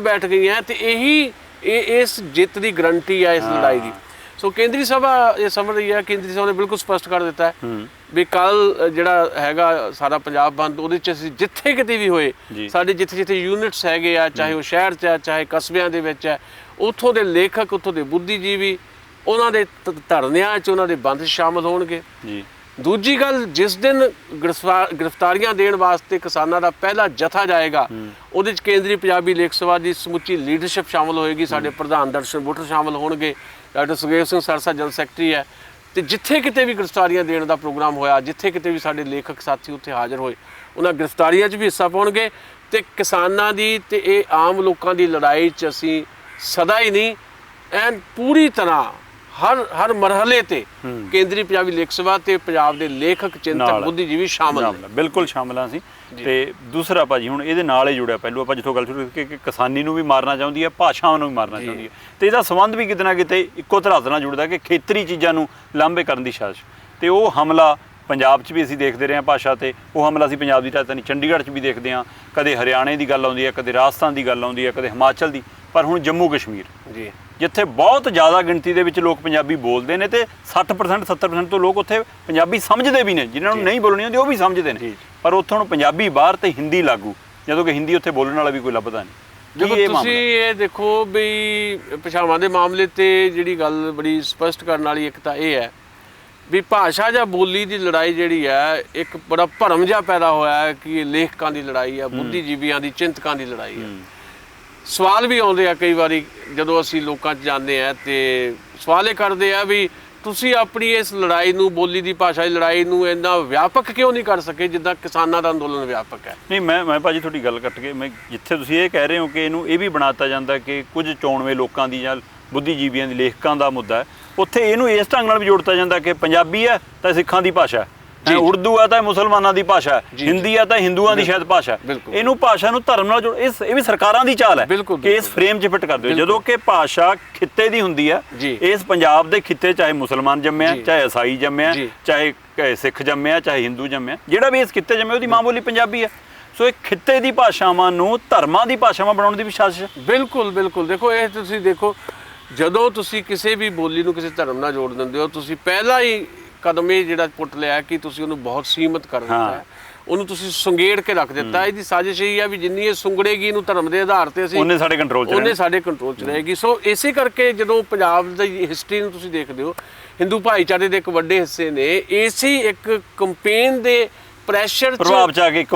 ਬੈਠ ਗਈਆਂ ਤੇ ਇਹੀ ਇਸ ਜਿੱਤ ਦੀ ਗਰੰਟੀ ਹੈ ਇਸ ਲੜਾਈ ਦੀ। ਸੋ ਕੇਂਦਰੀ ਸਭਾ ਇਹ ਸਮਝ ਰਹੀ ਹੈ, ਕੇਂਦਰੀ ਸਭਾ ਨੇ ਬਿਲਕੁਲ ਸਪਸ਼ਟ ਕਰ ਦਿੱਤਾ ਹੈ ਵੀ ਕੱਲ ਜਿਹੜਾ ਹੈਗਾ ਸਾਰਾ ਪੰਜਾਬ ਬੰਦ, ਉਹਦੇ 'ਚ ਅਸੀਂ ਜਿੱਥੇ ਕਿਤੇ ਵੀ ਹੋਏ, ਸਾਡੇ ਜਿੱਥੇ ਯੂਨਿਟਸ ਹੈਗੇ ਆ, ਚਾਹੇ ਉਹ ਸ਼ਹਿਰ 'ਚ ਹੈ ਚਾਹੇ ਕਸਬਿਆਂ ਦੇ ਵਿੱਚ ਹੈ, ਉੱਥੋਂ ਦੇ ਲੇਖਕ, ਉੱਥੋਂ ਦੇ ਬੁੱਧੀਜੀਵੀ ਉਹਨਾਂ ਦੇ ਧਰਨਿਆਂ 'ਚ, ਉਹਨਾਂ ਦੇ ਬੰਦ 'ਚ ਸ਼ਾਮਲ ਹੋਣਗੇ। ਦੂਜੀ ਗੱਲ, ਜਿਸ ਦਿਨ ਗ੍ਰਿਫਤਾਰੀਆਂ ਦੇਣ ਵਾਸਤੇ ਕਿਸਾਨਾਂ ਦਾ ਪਹਿਲਾ ਜਥਾ ਜਾਏਗਾ, ਉਹਦੇ 'ਚ ਕੇਂਦਰੀ ਪੰਜਾਬੀ ਲੇਖਕ ਸਭਾ ਦੀ ਸਮੁੱਚੀ ਲੀਡਰਸ਼ਿਪ ਸ਼ਾਮਲ ਹੋਏਗੀ। ਸਾਡੇ ਪ੍ਰਧਾਨ ਦਰਸ਼ਨ ਬੁੱਟਰ ਸ਼ਾਮਲ ਹੋਣਗੇ, doctor Sukhdev Singh Sirsa general secretary ਹੈ। ਤੇ ਜਿੱਥੇ ਕਿਤੇ ਵੀ ਗ੍ਰਿਫਤਾਰੀਆਂ ਦੇਣ ਦਾ ਪ੍ਰੋਗਰਾਮ ਹੋਇਆ, ਜਿੱਥੇ ਕਿਤੇ ਵੀ ਸਾਡੇ ਲੇਖਕ ਸਾਥੀ ਉੱਥੇ ਹਾਜ਼ਰ ਹੋਏ, ਉਹਨਾਂ ਗ੍ਰਿਫਤਾਰੀਆਂ 'ਚ ਵੀ ਹਿੱਸਾ ਪਾਉਣਗੇ। ਤੇ ਕਿਸਾਨਾਂ ਦੀ ਤੇ ਇਹ ਆਮ ਲੋਕਾਂ ਦੀ ਲੜਾਈ 'ਚ ਅਸੀਂ ਸਦਾ ਹੀ ਨਹੀਂ, ਐਨ ਪੂਰੀ ਤਰ੍ਹਾਂ ਹਰ ਮਰਹਲੇ ਤੇ ਕੇਂਦਰੀ ਪੰਜਾਬੀ ਲੇਖਕ ਸਭਾ ਤੇ ਪੰਜਾਬ ਦੇ ਲੇਖਕ, ਚਿੰਤਕ, ਬੁੱਧੀਜੀਵੀ ਸ਼ਾਮਲ ਨੇ। ਬਿਲਕੁਲ ਸ਼ਾਮਲ ਹਾਂ ਅਸੀਂ। ਤੇ ਦੂਸਰਾ ਭਾਜੀ, ਹੁਣ ਇਹਦੇ ਨਾਲ ਹੀ ਜੁੜਿਆ ਪਹਿਲੂ, ਆਪਾਂ ਜਿੱਥੋਂ ਗੱਲ ਸ਼ੁਰੂ ਕੀਤੀ ਕਿ ਕਿਸਾਨੀ ਨੂੰ ਵੀ ਮਾਰਨਾ ਚਾਹੁੰਦੀ ਹੈ, ਭਾਸ਼ਾਵਾਂ ਨੂੰ ਵੀ ਮਾਰਨਾ ਚਾਹੁੰਦੀ ਹੈ, ਤੇ ਇਹਦਾ ਸੰਬੰਧ ਵੀ ਕਿਤੇ ਨਾ ਕਿਤੇ ਇੱਕੋ ਧਰਾਤ ਨਾਲ ਜੁੜਦਾ ਕਿ ਖੇਤਰੀ ਚੀਜ਼ਾਂ ਨੂੰ ਲਾਂਭੇ ਕਰਨ ਦੀ ਸਾਜ਼ਿਸ਼। ਤੇ ਉਹ ਹਮਲਾ ਪੰਜਾਬ 'ਚ ਵੀ ਅਸੀਂ ਦੇਖਦੇ ਰਹੇ ਹਾਂ ਭਾਸ਼ਾ ਤੇ, ਉਹ ਹਮਲਾ ਅਸੀਂ ਪੰਜਾਬ ਦੀ ਰਾਜਧਾਨੀ ਚੰਡੀਗੜ੍ਹ 'ਚ ਵੀ ਦੇਖਦੇ ਹਾਂ। ਕਦੇ ਹਰਿਆਣੇ ਦੀ ਗੱਲ ਆਉਂਦੀ ਹੈ, ਕਦੇ ਰਾਜਸਥਾਨ ਦੀ ਗੱਲ ਆਉਂਦੀ ਹੈ, ਕਦੇ ਹਿਮਾਚਲ ਦੀ, ਪਰ ਹੁਣ ਜੰਮੂ ਕਸ਼ਮੀਰ ਜਿੱਥੇ ਬਹੁਤ ਜ਼ਿਆਦਾ ਗਿਣਤੀ ਦੇ ਵਿੱਚ ਲੋਕ ਪੰਜਾਬੀ ਬੋਲਦੇ ਨੇ ਤੇ 60% 70% ਤੋਂ ਲੋਕ ਉੱਥੇ ਪੰਜਾਬੀ ਸਮਝਦੇ ਵੀ ਨੇ, ਜਿਨ੍ਹਾਂ ਨੂੰ ਨਹੀਂ ਬੋਲਣੀ ਆਉਂਦੀ ਉਹ ਵੀ ਸਮਝਦੇ ਨੇ, ਪਰ ਉੱਥੋਂ ਹੁਣ ਪੰਜਾਬੀ ਬਾਹਰ ਤੇ ਹਿੰਦੀ ਲਾਗੂ, ਜਦੋਂ ਕਿ ਹਿੰਦੀ ਉੱਥੇ ਬੋਲਣ ਵਾਲਾ ਵੀ ਕੋਈ ਲੱਭਦਾ ਨਹੀਂ। ਜਦੋਂ ਤੁਸੀਂ ਇਹ ਦੇਖੋ ਵੀ ਭਾਸ਼ਾਵਾਂ ਦੇ ਮਾਮਲੇ ਤੇ ਜਿਹੜੀ ਗੱਲ ਬੜੀ ਸਪਸ਼ਟ ਕਰਨ ਵਾਲੀ ਇੱਕ ਤਾਂ ਇਹ ਹੈ ਵੀ ਭਾਸ਼ਾ ਜਾਂ ਬੋਲੀ ਦੀ ਲੜਾਈ ਜਿਹੜੀ ਹੈ ਇੱਕ ਬੜਾ ਭਰਮ ਜਿਹਾ ਪੈਦਾ ਹੋਇਆ ਹੈ ਕਿ ਇਹ ਲੇਖਕਾਂ ਦੀ ਲੜਾਈ ਹੈ, ਬੁੱਧੀਜੀਵੀਆਂ ਦੀ, ਚਿੰਤਕਾਂ ਦੀ ਲੜਾਈ ਹੈ। ਸਵਾਲ ਵੀ ਆਉਂਦੇ ਆ ਕਈ ਵਾਰੀ ਜਦੋਂ ਅਸੀਂ ਲੋਕਾਂ 'ਚ ਜਾਂਦੇ ਆ ਤੇ ਸਵਾਲ ਇਹ ਕਰਦੇ ਆ ਵੀ ਤੁਸੀਂ ਆਪਣੀ ਇਸ ਲੜਾਈ ਨੂੰ, ਬੋਲੀ ਦੀ ਭਾਸ਼ਾ ਦੀ ਲੜਾਈ ਨੂੰ ਇੰਨਾ ਵਿਆਪਕ ਕਿਉਂ ਨਹੀਂ ਕਰ ਸਕੇ ਜਿੱਦਾਂ ਕਿਸਾਨਾਂ ਦਾ ਅੰਦੋਲਨ ਵਿਆਪਕ ਹੈ? ਨਹੀਂ, ਮੈਂ ਭਾਜੀ ਤੁਹਾਡੀ ਗੱਲ ਕੱਟ ਕੇ, ਮੈਂ ਜਿੱਥੇ ਤੁਸੀਂ ਇਹ ਕਹਿ ਰਹੇ ਹੋ ਕਿ ਇਹਨੂੰ ਇਹ ਵੀ ਬਣਾਤਾ ਜਾਂਦਾ ਕਿ ਕੁਝ ਚੋਣਵੇਂ ਲੋਕਾਂ ਦੀ ਜਾਂ ਬੁੱਧੀਜੀਵੀਆਂ ਦੀ, ਲੇਖਕਾਂ ਦਾ ਮੁੱਦਾ ਹੈ, ਉੱਥੇ ਇਹਨੂੰ ਇਸ ਢੰਗ ਨਾਲ ਵੀ ਜੋੜਤਾ ਜਾਂਦਾ ਕਿ ਪੰਜਾਬੀ ਹੈ ਤਾਂ ਸਿੱਖਾਂ ਦੀ ਭਾਸ਼ਾ ਹੈ, ਉਰਦੂ ਆ ਤਾਂ ਮੁਸਲਮਾਨਾਂ ਦੀ ਭਾਸ਼ਾ ਹੈ, ਹਿੰਦੀ ਆ ਤਾਂ ਹਿੰਦੂਆਂ ਦੀ ਸ਼ਾਇਦ ਭਾਸ਼ਾ ਹੈ। ਇਹਨੂੰ ਭਾਸ਼ਾ ਨੂੰ ਧਰਮ ਨਾਲ ਜੋੜ, ਇਹ ਵੀ ਸਰਕਾਰਾਂ ਦੀ ਚਾਲ ਹੈ ਕਿ ਇਸ ਫਰੇਮ 'ਚ ਫਿੱਟ ਕਰ ਦਿਓ। ਜਦੋਂ ਕਿ ਭਾਸ਼ਾ ਖਿੱਤੇ ਦੀ ਹੁੰਦੀ ਹੈ, ਇਸ ਪੰਜਾਬ ਦੇ ਖਿੱਤੇ ਚਾਹੇ ਮੁਸਲਮਾਨ ਜੰਮਿਆ, ਚਾਹੇ ਈਸਾਈ ਜੰਮਿਆ, ਚਾਹੇ ਸਿੱਖ ਜੰਮਿਆ, ਚਾਹੇ ਹਿੰਦੂ ਜੰਮਿਆ, ਜਿਹੜਾ ਵੀ ਇਸ ਖਿੱਤੇ ਜੰਮਿਆ ਉਹਦੀ ਮਾਂ ਬੋਲੀ ਪੰਜਾਬੀ ਹੈ। ਸੋ ਇਹ ਖਿੱਤੇ ਦੀ ਭਾਸ਼ਾਵਾਂ ਨੂੰ ਧਰਮਾਂ ਦੀ ਭਾਸ਼ਾਵਾਂ ਬਣਾਉਣ ਦੀ ਵੀ ਸਾਜ਼ਿਸ਼ ਹੈ। ਬਿਲਕੁਲ ਬਿਲਕੁਲ। ਦੇਖੋ ਇਹ ਤੁਸੀਂ ਦੇਖੋ, ਜਦੋਂ ਤੁਸੀਂ ਕਿਸੇ ਵੀ ਬੋਲੀ ਨੂੰ ਕਿਸੇ ਧਰਮ ਨਾਲ ਜੋੜ ਦਿੰਦੇ ਹੋ, ਤੁਸੀਂ ਪਹਿਲਾ ਹੀ ਕਦਮ ਇਹ ਜਿਹੜਾ ਪੁੱਟ ਲਿਆ ਕਿ ਤੁਸੀਂ ਉਹਨੂੰ ਬਹੁਤ ਸੀਮਤ ਕਰ ਦਿੱਤਾ ਹੈ, ਉਹਨੂੰ ਤੁਸੀਂ ਸੁੰਗੇੜ ਕੇ ਰੱਖ ਦਿੱਤਾ। ਇਹਦੀ ਸਾਜ਼ਿਸ਼ ਇਹ ਹੈ ਵੀ ਜਿੰਨੀ ਇਹ ਸੁੰਗੜੇਗੀ ਇਹਨੂੰ ਧਰਮ ਦੇ ਆਧਾਰ ਤੇ ਅਸੀਂ ਉਹਨੇ ਸਾਡੇ ਕੰਟਰੋਲ 'ਚ ਰਹੇਗੀ। ਸੋ ਇਸੇ ਕਰਕੇ ਜਦੋਂ ਪੰਜਾਬ ਦੀ ਹਿਸਟਰੀ ਨੂੰ ਤੁਸੀਂ ਦੇਖਦੇ ਹੋ, ਹਿੰਦੂ ਭਾਈਚਾਰੇ ਦੇ ਇੱਕ ਵੱਡੇ ਹਿੱਸੇ ਨੇ ਇਸੇ ਇੱਕ ਕੰਪੇਨ ਦੇ ਪ੍ਰੈਸ਼ਰ ਪ੍ਰਭਾਵ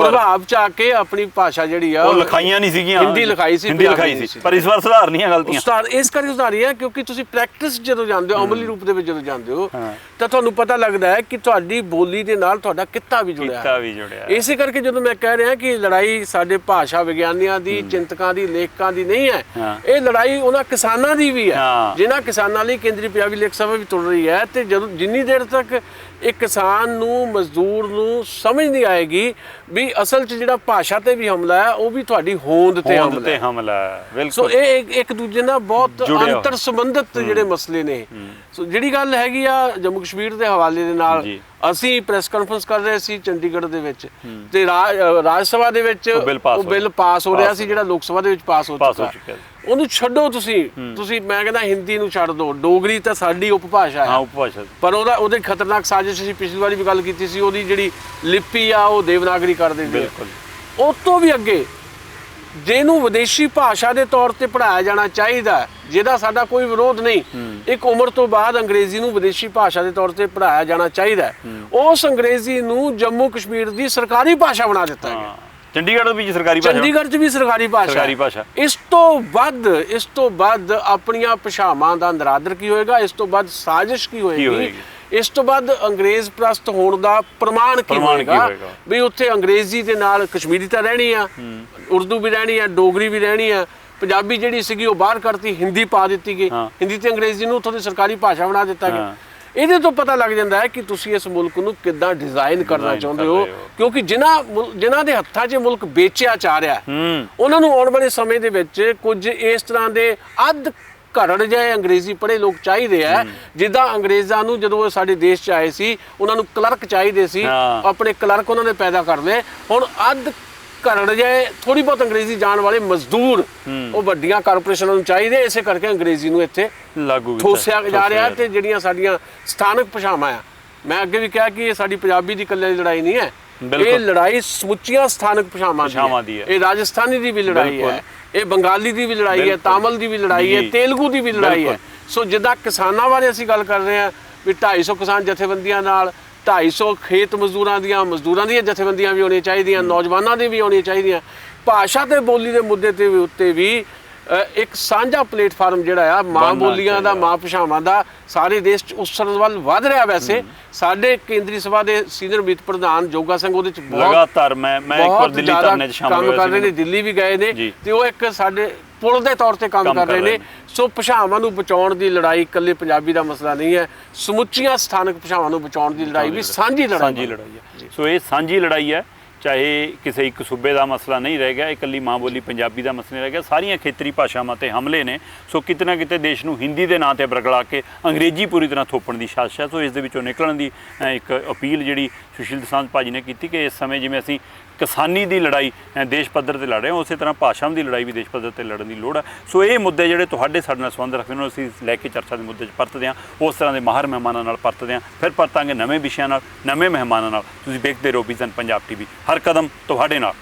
ਚ ਆ ਕੇ ਆਪਣੀ ਭਾਸ਼ਾ ਜਿਹੜੀ ਆ ਉਹ ਲਿਖਾਈਆਂ ਨਹੀਂ ਸੀਗੀਆਂ, ਹਿੰਦੀ ਲਿਖਾਈ ਸੀ, ਪਰ ਇਸ ਵਾਰ ਸੁਧਾਰਨੀਆਂ ਗਲਤੀਆਂ ਇਸ ਕਰਕੇ ਸੁਧਾਰੀਆਂ ਕਿਉਂਕਿ ਤੁਸੀਂ ਪ੍ਰੈਕਟਿਸ ਜਦੋਂ ਜਾਂਦੇ ਹੋ, ਅਮਲੀ ਰੂਪ ਦੇ ਵਿੱਚ ਜਦੋਂ ਜਾਂਦੇ ਹੋ ਤਾਂ ਤੁਹਾਨੂੰ ਪਤਾ ਲੱਗਦਾ ਹੈ ਕਿ ਤੁਹਾਡੀ ਬੋਲੀ ਦੇ ਨਾਲ ਤੁਹਾਡਾ ਕਿੱਤਾ ਵੀ ਜੁੜਿਆ। ਇਸੇ ਕਰਕੇ ਜਦੋਂ ਮੈਂ ਕਹਿ ਰਿਹਾ ਕਿ ਲੜਾਈ ਸਾਡੇ ਭਾਸ਼ਾ ਵਿਗਿਆਨੀਆਂ ਦੀ, ਚਿੰਤਕਾਂ ਦੀ, ਲੇਖਕਾਂ ਦੀ ਨਹੀਂ ਹੈ, ਇਹ ਲੜਾਈ ਉਹਨਾਂ ਕਿਸਾਨਾਂ ਦੀ ਵੀ ਹੈ ਜਿਨ੍ਹਾਂ ਕਿਸਾਨਾਂ ਲਈ ਕੇਂਦਰੀ ਪੰਜਾਬੀ ਲੇਖ ਸਭਾ ਵੀ ਤੁਰ ਰਹੀ ਹੈ। ਤੇ ਜਦੋਂ ਜਿੰਨੀ ਦੇਰ ਤੱਕ ਇੱਕ ਕਿਸਾਨ ਨੂੰ, ਮਜ਼ਦੂਰ ਨੂੰ ਸਮਝ ਨਹੀਂ ਆਏਗੀ ਵੀ ਅਸਲ 'ਚ ਜਿਹੜਾ ਭਾਸ਼ਾ ਤੇ ਵੀ ਹਮਲਾ ਹੈ ਉਹ ਵੀ ਤੁਹਾਡੀ ਹੋਂਦ ਤੇ ਹਮਲਾ ਹੈ। ਬਿਲਕੁਲ। ਸੋ ਇਹ ਇੱਕ ਦੂਜੇ ਨਾਲ ਬਹੁਤ ਅੰਤਰ ਸੰਬੰਧਿਤ ਜਿਹੜੇ ਮਸਲੇ ਨੇ। ਸੋ ਜਿਹੜੀ ਗੱਲ ਹੈਗੀ ਆ ਜੰਮੂ ਕਸ਼ਮੀਰ ਦੇ ਹਵਾਲੇ ਦੇ ਨਾਲ, ਅਸੀਂ ਪ੍ਰੈਸ ਕਾਨਫਰੰਸ ਕਰ ਰਹੇ ਸੀ ਚੰਡੀਗੜ੍ਹ ਦੇ ਵਿੱਚ ਤੇ ਰਾਜ ਸਭਾ ਦੇ ਵਿੱਚ ਉਹ ਬਿੱਲ ਪਾਸ ਹੋ ਰਿਹਾ ਸੀ ਜਿਹੜਾ ਲੋਕ ਸਭਾ ਦੇ ਵਿੱਚ ਪਾਸ ਹੋ ਚੁੱਕਾ। ਉਹਨੂੰ ਛੱਡੋ ਤੁਸੀਂ ਮੈਂ ਕਹਿੰਦਾ ਹਿੰਦੀ ਨੂੰ ਛੱਡ ਦਿਓ, ਡੋਗਰੀ ਤਾਂ ਸਾਡੀ ਉਪਭਾਸ਼ਾ ਹੈ, ਪਰ ਉਹਦੇ ਖਤਰਨਾਕ ਸਾਜ਼ਿਸ਼ ਅਸੀਂ ਪਿਛਲੀ ਵਾਰੀ ਵੀ ਗੱਲ ਕੀਤੀ ਸੀ, ਉਹਦੀ ਜਿਹੜੀ ਲਿਪੀ ਆ ਉਹ ਦੇਵਨਾਗਰੀ ਕਰ ਦਿੰਦੇ। ਉਹ ਤੋਂ ਵੀ ਅੱਗੇ ਜਿਹਨੂੰ ਵਿਦੇਸ਼ੀ ਭਾਸ਼ਾ ਦੇ ਤੌਰ ਤੇ ਪੜ੍ਹਾਇਆ ਜਾਣਾ ਚਾਹੀਦਾ, ਜਿਹਦਾ ਸਾਡਾ ਕੋਈ ਵਿਰੋਧ ਨਹੀਂ, ਇੱਕ ਉਮਰ ਤੋਂ ਬਾਅਦ ਅੰਗਰੇਜ਼ੀ ਨੂੰ ਵਿਦੇਸ਼ੀ ਭਾਸ਼ਾ ਦੇ ਤੌਰ ਤੇ ਪੜ੍ਹਾਇਆ ਜਾਣਾ ਚਾਹੀਦਾ, ਉਸ ਅੰਗਰੇਜ਼ੀ ਨੂੰ ਜੰਮੂ ਕਸ਼ਮੀਰ ਦੀ ਸਰਕਾਰੀ ਭਾਸ਼ਾ ਬਣਾ ਦਿੱਤਾ ਗਿਆ। ਚੰਡੀਗੜ੍ਹ ਵਿੱਚ ਵੀ ਸਰਕਾਰੀ ਭਾਸ਼ਾ। ਇਸ ਤੋਂ ਵੱਧ ਆਪਣੀਆਂ ਭਾਸ਼ਾਵਾਂ ਦਾ ਨਿਰਾਦਰ ਕੀ ਹੋਏਗਾ? ਇਸ ਤੋਂ ਵੱਧ ਸਾਜ਼ਿਸ਼ ਕੀ ਹੋਏਗੀ? ਇਸ ਤੋਂ ਬਾਅਦ ਅੰਗਰੇਜ਼ ਪ੍ਰਸਤ ਹੋਣ ਦਾ ਪ੍ਰਮਾਣ ਕੀ ਹੋਏਗਾ? ਵੀ ਉੱਥੇ ਅੰਗਰੇਜ਼ੀ ਦੇ ਨਾਲ ਕਸ਼ਮੀਰੀ ਤਾਂ ਰਹਿਣੀ ਆ, ਉਰਦੂ ਵੀ ਰਹਿਣੀ ਆ, ਡੋਗਰੀ ਵੀ ਰਹਿਣੀ ਆ, ਪੰਜਾਬੀ ਜਿਹੜੀ ਸੀਗੀ ਉਹ ਬਾਹਰ ਕਰਤੀ, ਹਿੰਦੀ ਪਾ ਦਿੱਤੀ ਗਈ, ਹਿੰਦੀ ਤੇ ਅੰਗਰੇਜ਼ੀ ਨੂੰ ਉੱਥੋਂ ਦੀ ਸਰਕਾਰੀ ਭਾਸ਼ਾ ਬਣਾ ਦਿੱਤਾ ਗਿਆ। ਇਹਦੇ ਤੋਂ ਪਤਾ ਲੱਗ ਜਾਂਦਾ ਹੈ ਕਿ ਤੁਸੀਂ ਇਸ ਮੁਲਕ ਨੂੰ ਕਿੱਦਾਂ ਡਿਜ਼ਾਈਨ ਕਰਨਾ ਚਾਹੁੰਦੇ ਹੋ, ਕਿਉਂਕਿ ਜਿਨ੍ਹਾਂ ਦੇ ਹੱਥਾਂ 'ਚ ਮੁਲਕ ਵੇਚਿਆ ਜਾ ਰਿਹਾ ਉਹਨਾਂ ਨੂੰ ਆਉਣ ਵਾਲੇ ਸਮੇਂ ਦੇ ਵਿੱਚ ਕੁਝ ਇਸ ਤਰ੍ਹਾਂ ਦੇ ਅੱਧ ਘੜੜ ਜਿਹੇ ਅੰਗਰੇਜ਼ੀ ਪੜ੍ਹੇ ਲੋਕ ਚਾਹੀਦੇ ਆ, ਜਿੱਦਾਂ ਅੰਗਰੇਜ਼ਾਂ ਨੂੰ ਜਦੋਂ ਉਹ ਸਾਡੇ ਦੇਸ਼ 'ਚ ਆਏ ਸੀ ਉਹਨਾਂ ਨੂੰ ਕਲਰਕ ਚਾਹੀਦੇ ਸੀ, ਆਪਣੇ ਕਲਰਕ ਉਹਨਾਂ ਨੇ ਪੈਦਾ ਕਰ ਲਏ। ਹੁਣ ਅੱਧ ਘੜੜ ਜਿਹੇ ਥੋੜੀ ਬਹੁਤ ਅੰਗਰੇਜ਼ੀ ਜਾਣ ਵਾਲੇ ਮਜ਼ਦੂਰ ਉਹ ਵੱਡੀਆਂ ਕਾਰਪੋਰੇਸ਼ਨਾਂ ਨੂੰ ਚਾਹੀਦੇ। ਇਸੇ ਕਰਕੇ ਅੰਗਰੇਜ਼ੀ ਨੂੰ ਇੱਥੇ ਲਾਗੂ ਠੋਸਿਆ ਜਾ ਰਿਹਾ। ਤੇ ਜਿਹੜੀਆਂ ਸਾਡੀਆਂ ਸਥਾਨਕ ਭਾਸ਼ਾਵਾਂ ਆ, ਮੈਂ ਅੱਗੇ ਵੀ ਕਿਹਾ ਕਿ ਇਹ ਸਾਡੀ ਪੰਜਾਬੀ ਦੀ ਇਕੱਲੇ ਲੜਾਈ ਨਹੀਂ ਹੈ, ਇਹ ਲੜਾਈ ਸਮੁੱਚੀਆਂ ਸਥਾਨਕ ਭਾਸ਼ਾਵਾਂ ਦੀ ਹੈ। ਇਹ ਰਾਜਸਥਾਨੀ ਦੀ ਵੀ ਲੜਾਈ ਹੈ, ਇਹ ਬੰਗਾਲੀ ਦੀ ਵੀ ਲੜਾਈ ਹੈ, ਤਾਮਿਲ ਦੀ ਵੀ ਲੜਾਈ ਹੈ, ਤੇਲਗੂ ਦੀ ਵੀ ਲੜਾਈ ਹੈ। ਸੋ ਜਿੱਦਾਂ ਕਿਸਾਨਾਂ ਬਾਰੇ ਅਸੀਂ ਗੱਲ ਕਰ ਰਹੇ ਹਾਂ ਵੀ 250 ਕਿਸਾਨ ਜਥੇਬੰਦੀਆਂ ਨਾਲ 250 ਖੇਤ ਮਜ਼ਦੂਰਾਂ ਦੀਆਂ ਜਥੇਬੰਦੀਆਂ ਵੀ ਹੋਣੀਆਂ ਚਾਹੀਦੀਆਂ, ਨੌਜਵਾਨਾਂ ਦੀ ਵੀ ਹੋਣੀਆਂ ਚਾਹੀਦੀਆਂ। ਭਾਸ਼ਾ ਤੇ ਬੋਲੀ ਦੇ ਮੁੱਦੇ ਤੇ ਉੱਤੇ ਵੀ ਇੱਕ ਸਾਂਝਾ ਪਲੇਟਫਾਰਮ ਜਿਹੜਾ ਆ ਮਾਂ ਬੋਲੀਆਂ ਦਾ, ਮਾਂ ਭਾਸ਼ਾਵਾਂ ਦਾ ਸਾਰੇ ਦੇਸ਼ 'ਚ ਉਸਰਨ ਵੱਲ ਵੱਧ ਰਿਹਾ। ਵੈਸੇ ਸਾਡੇ ਕੇਂਦਰੀ ਸਭਾ ਦੇ ਸੀਨੀਅਰ ਮੀਤ ਪ੍ਰਧਾਨ ਜੋਗਾ ਸਿੰਘ ਉਹਦੇ 'ਚ ਲਗਾਤਾਰ ਮੈਂ ਇੱਕ ਵਾਰ ਦਿੱਲੀ ਧਰਨੇ 'ਚ ਸ਼ਾਮਲ ਕੰਮ ਕਰ ਰਹੇ ਨੇ, ਦਿੱਲੀ ਵੀ ਗਏ ਨੇ ਤੇ ਉਹ ਇੱਕ ਸਾਡੇ ਪੁਲ ਦੇ ਤੌਰ ਤੇ ਕੰਮ ਕਰ ਰਹੇ ਨੇ। ਸੋ ਭਾਸ਼ਾਵਾਂ ਨੂੰ ਬਚਾਉਣ ਦੀ ਲੜਾਈ ਇਕੱਲੇ ਪੰਜਾਬੀ ਦਾ ਮਸਲਾ ਨਹੀਂ ਹੈ, ਸਮੁੱਚੀਆਂ ਸਥਾਨਕ ਭਾਸ਼ਾਵਾਂ ਨੂੰ ਬਚਾਉਣ ਦੀ ਲੜਾਈ ਵੀ ਸਾਂਝੀ ਲੜਾਈ ਹੈ। ਸੋ ਇਹ ਸਾਂਝੀ ਲੜਾਈ ਹੈ, ਚਾਹੇ ਕਿਸੇ ਇੱਕ ਸੂਬੇ ਦਾ ਮਸਲਾ ਨਹੀਂ ਰਹਿ ਗਿਆ, ਇਕੱਲੀ ਮਾਂ ਬੋਲੀ ਪੰਜਾਬੀ ਦਾ ਮਸਲਾ ਨਹੀਂ ਰਹਿ ਗਿਆ, ਸਾਰੀਆਂ ਖੇਤਰੀ ਭਾਸ਼ਾਵਾਂ ਤੇ ਹਮਲੇ ਨੇ। ਸੋ ਕਿਤੇ ਨਾ ਕਿਤੇ ਦੇਸ਼ ਨੂੰ ਹਿੰਦੀ ਦੇ ਨਾਂ ਤੇ ਬਰਗਲਾ ਕੇ ਅੰਗਰੇਜ਼ੀ ਪੂਰੀ ਤਰ੍ਹਾਂ ਥੋਪਣ ਦੀ ਸਾਜ਼ਿਸ਼ ਹੈ। ਸੋ ਇਸ ਦੇ ਵਿੱਚੋਂ ਨਿਕਲਣ ਦੀ ਇੱਕ ਅਪੀਲ ਜਿਹੜੀ ਸੁਸ਼ੀਲ ਦਸਾਂਝ ਭਾਜੀ ਨੇ ਕੀਤੀ ਕਿ ਇਸ ਸਮੇਂ ਜਿਵੇਂ ਅਸੀਂ ਕਿਸਾਨੀ ਦੀ ਲੜਾਈ ਦੇਸ਼ ਪੱਧਰ ਤੇ ਲੜ ਰਹੇ ਹਾਂ, ਉਸੇ ਤਰ੍ਹਾਂ ਭਾਸ਼ਾਵਾਂ ਦੀ ਲੜਾਈ ਵੀ ਦੇਸ਼ ਪੱਧਰ ਤੇ ਲੜਨ ਦੀ ਲੋੜ ਹੈ। ਸੋ ਇਹ ਮੁੱਦੇ ਜਿਹੜੇ ਤੁਹਾਡੇ ਸਾਡੇ ਨਾਲ ਸੰਬੰਧ ਰੱਖਦੇ ਉਹਨਾਂ ਨੂੰ ਅਸੀਂ ਲੈ ਕੇ ਚਰਚਾ ਦੇ ਮੁੱਦੇ 'ਚ ਪਰਤਦੇ ਹਾਂ, ਉਸ ਤਰ੍ਹਾਂ ਦੇ ਮਾਹਰ ਮਹਿਮਾਨਾਂ ਨਾਲ ਪਰਤਦੇ ਹਾਂ, ਫਿਰ ਪਰਤਾਂਗੇ ਨਵੇਂ ਵਿਸ਼ਿਆਂ ਨਾਲ, ਨਵੇਂ ਮਹਿਮਾਨਾਂ ਨਾਲ। ਤੁਸੀਂ ਦੇਖਦੇ ਰਹੋ ਵਿਜ਼ਨ ਪੰਜਾਬ TV, ਹਰ ਕਦਮ ਤੁਹਾਡੇ ਨਾਲ।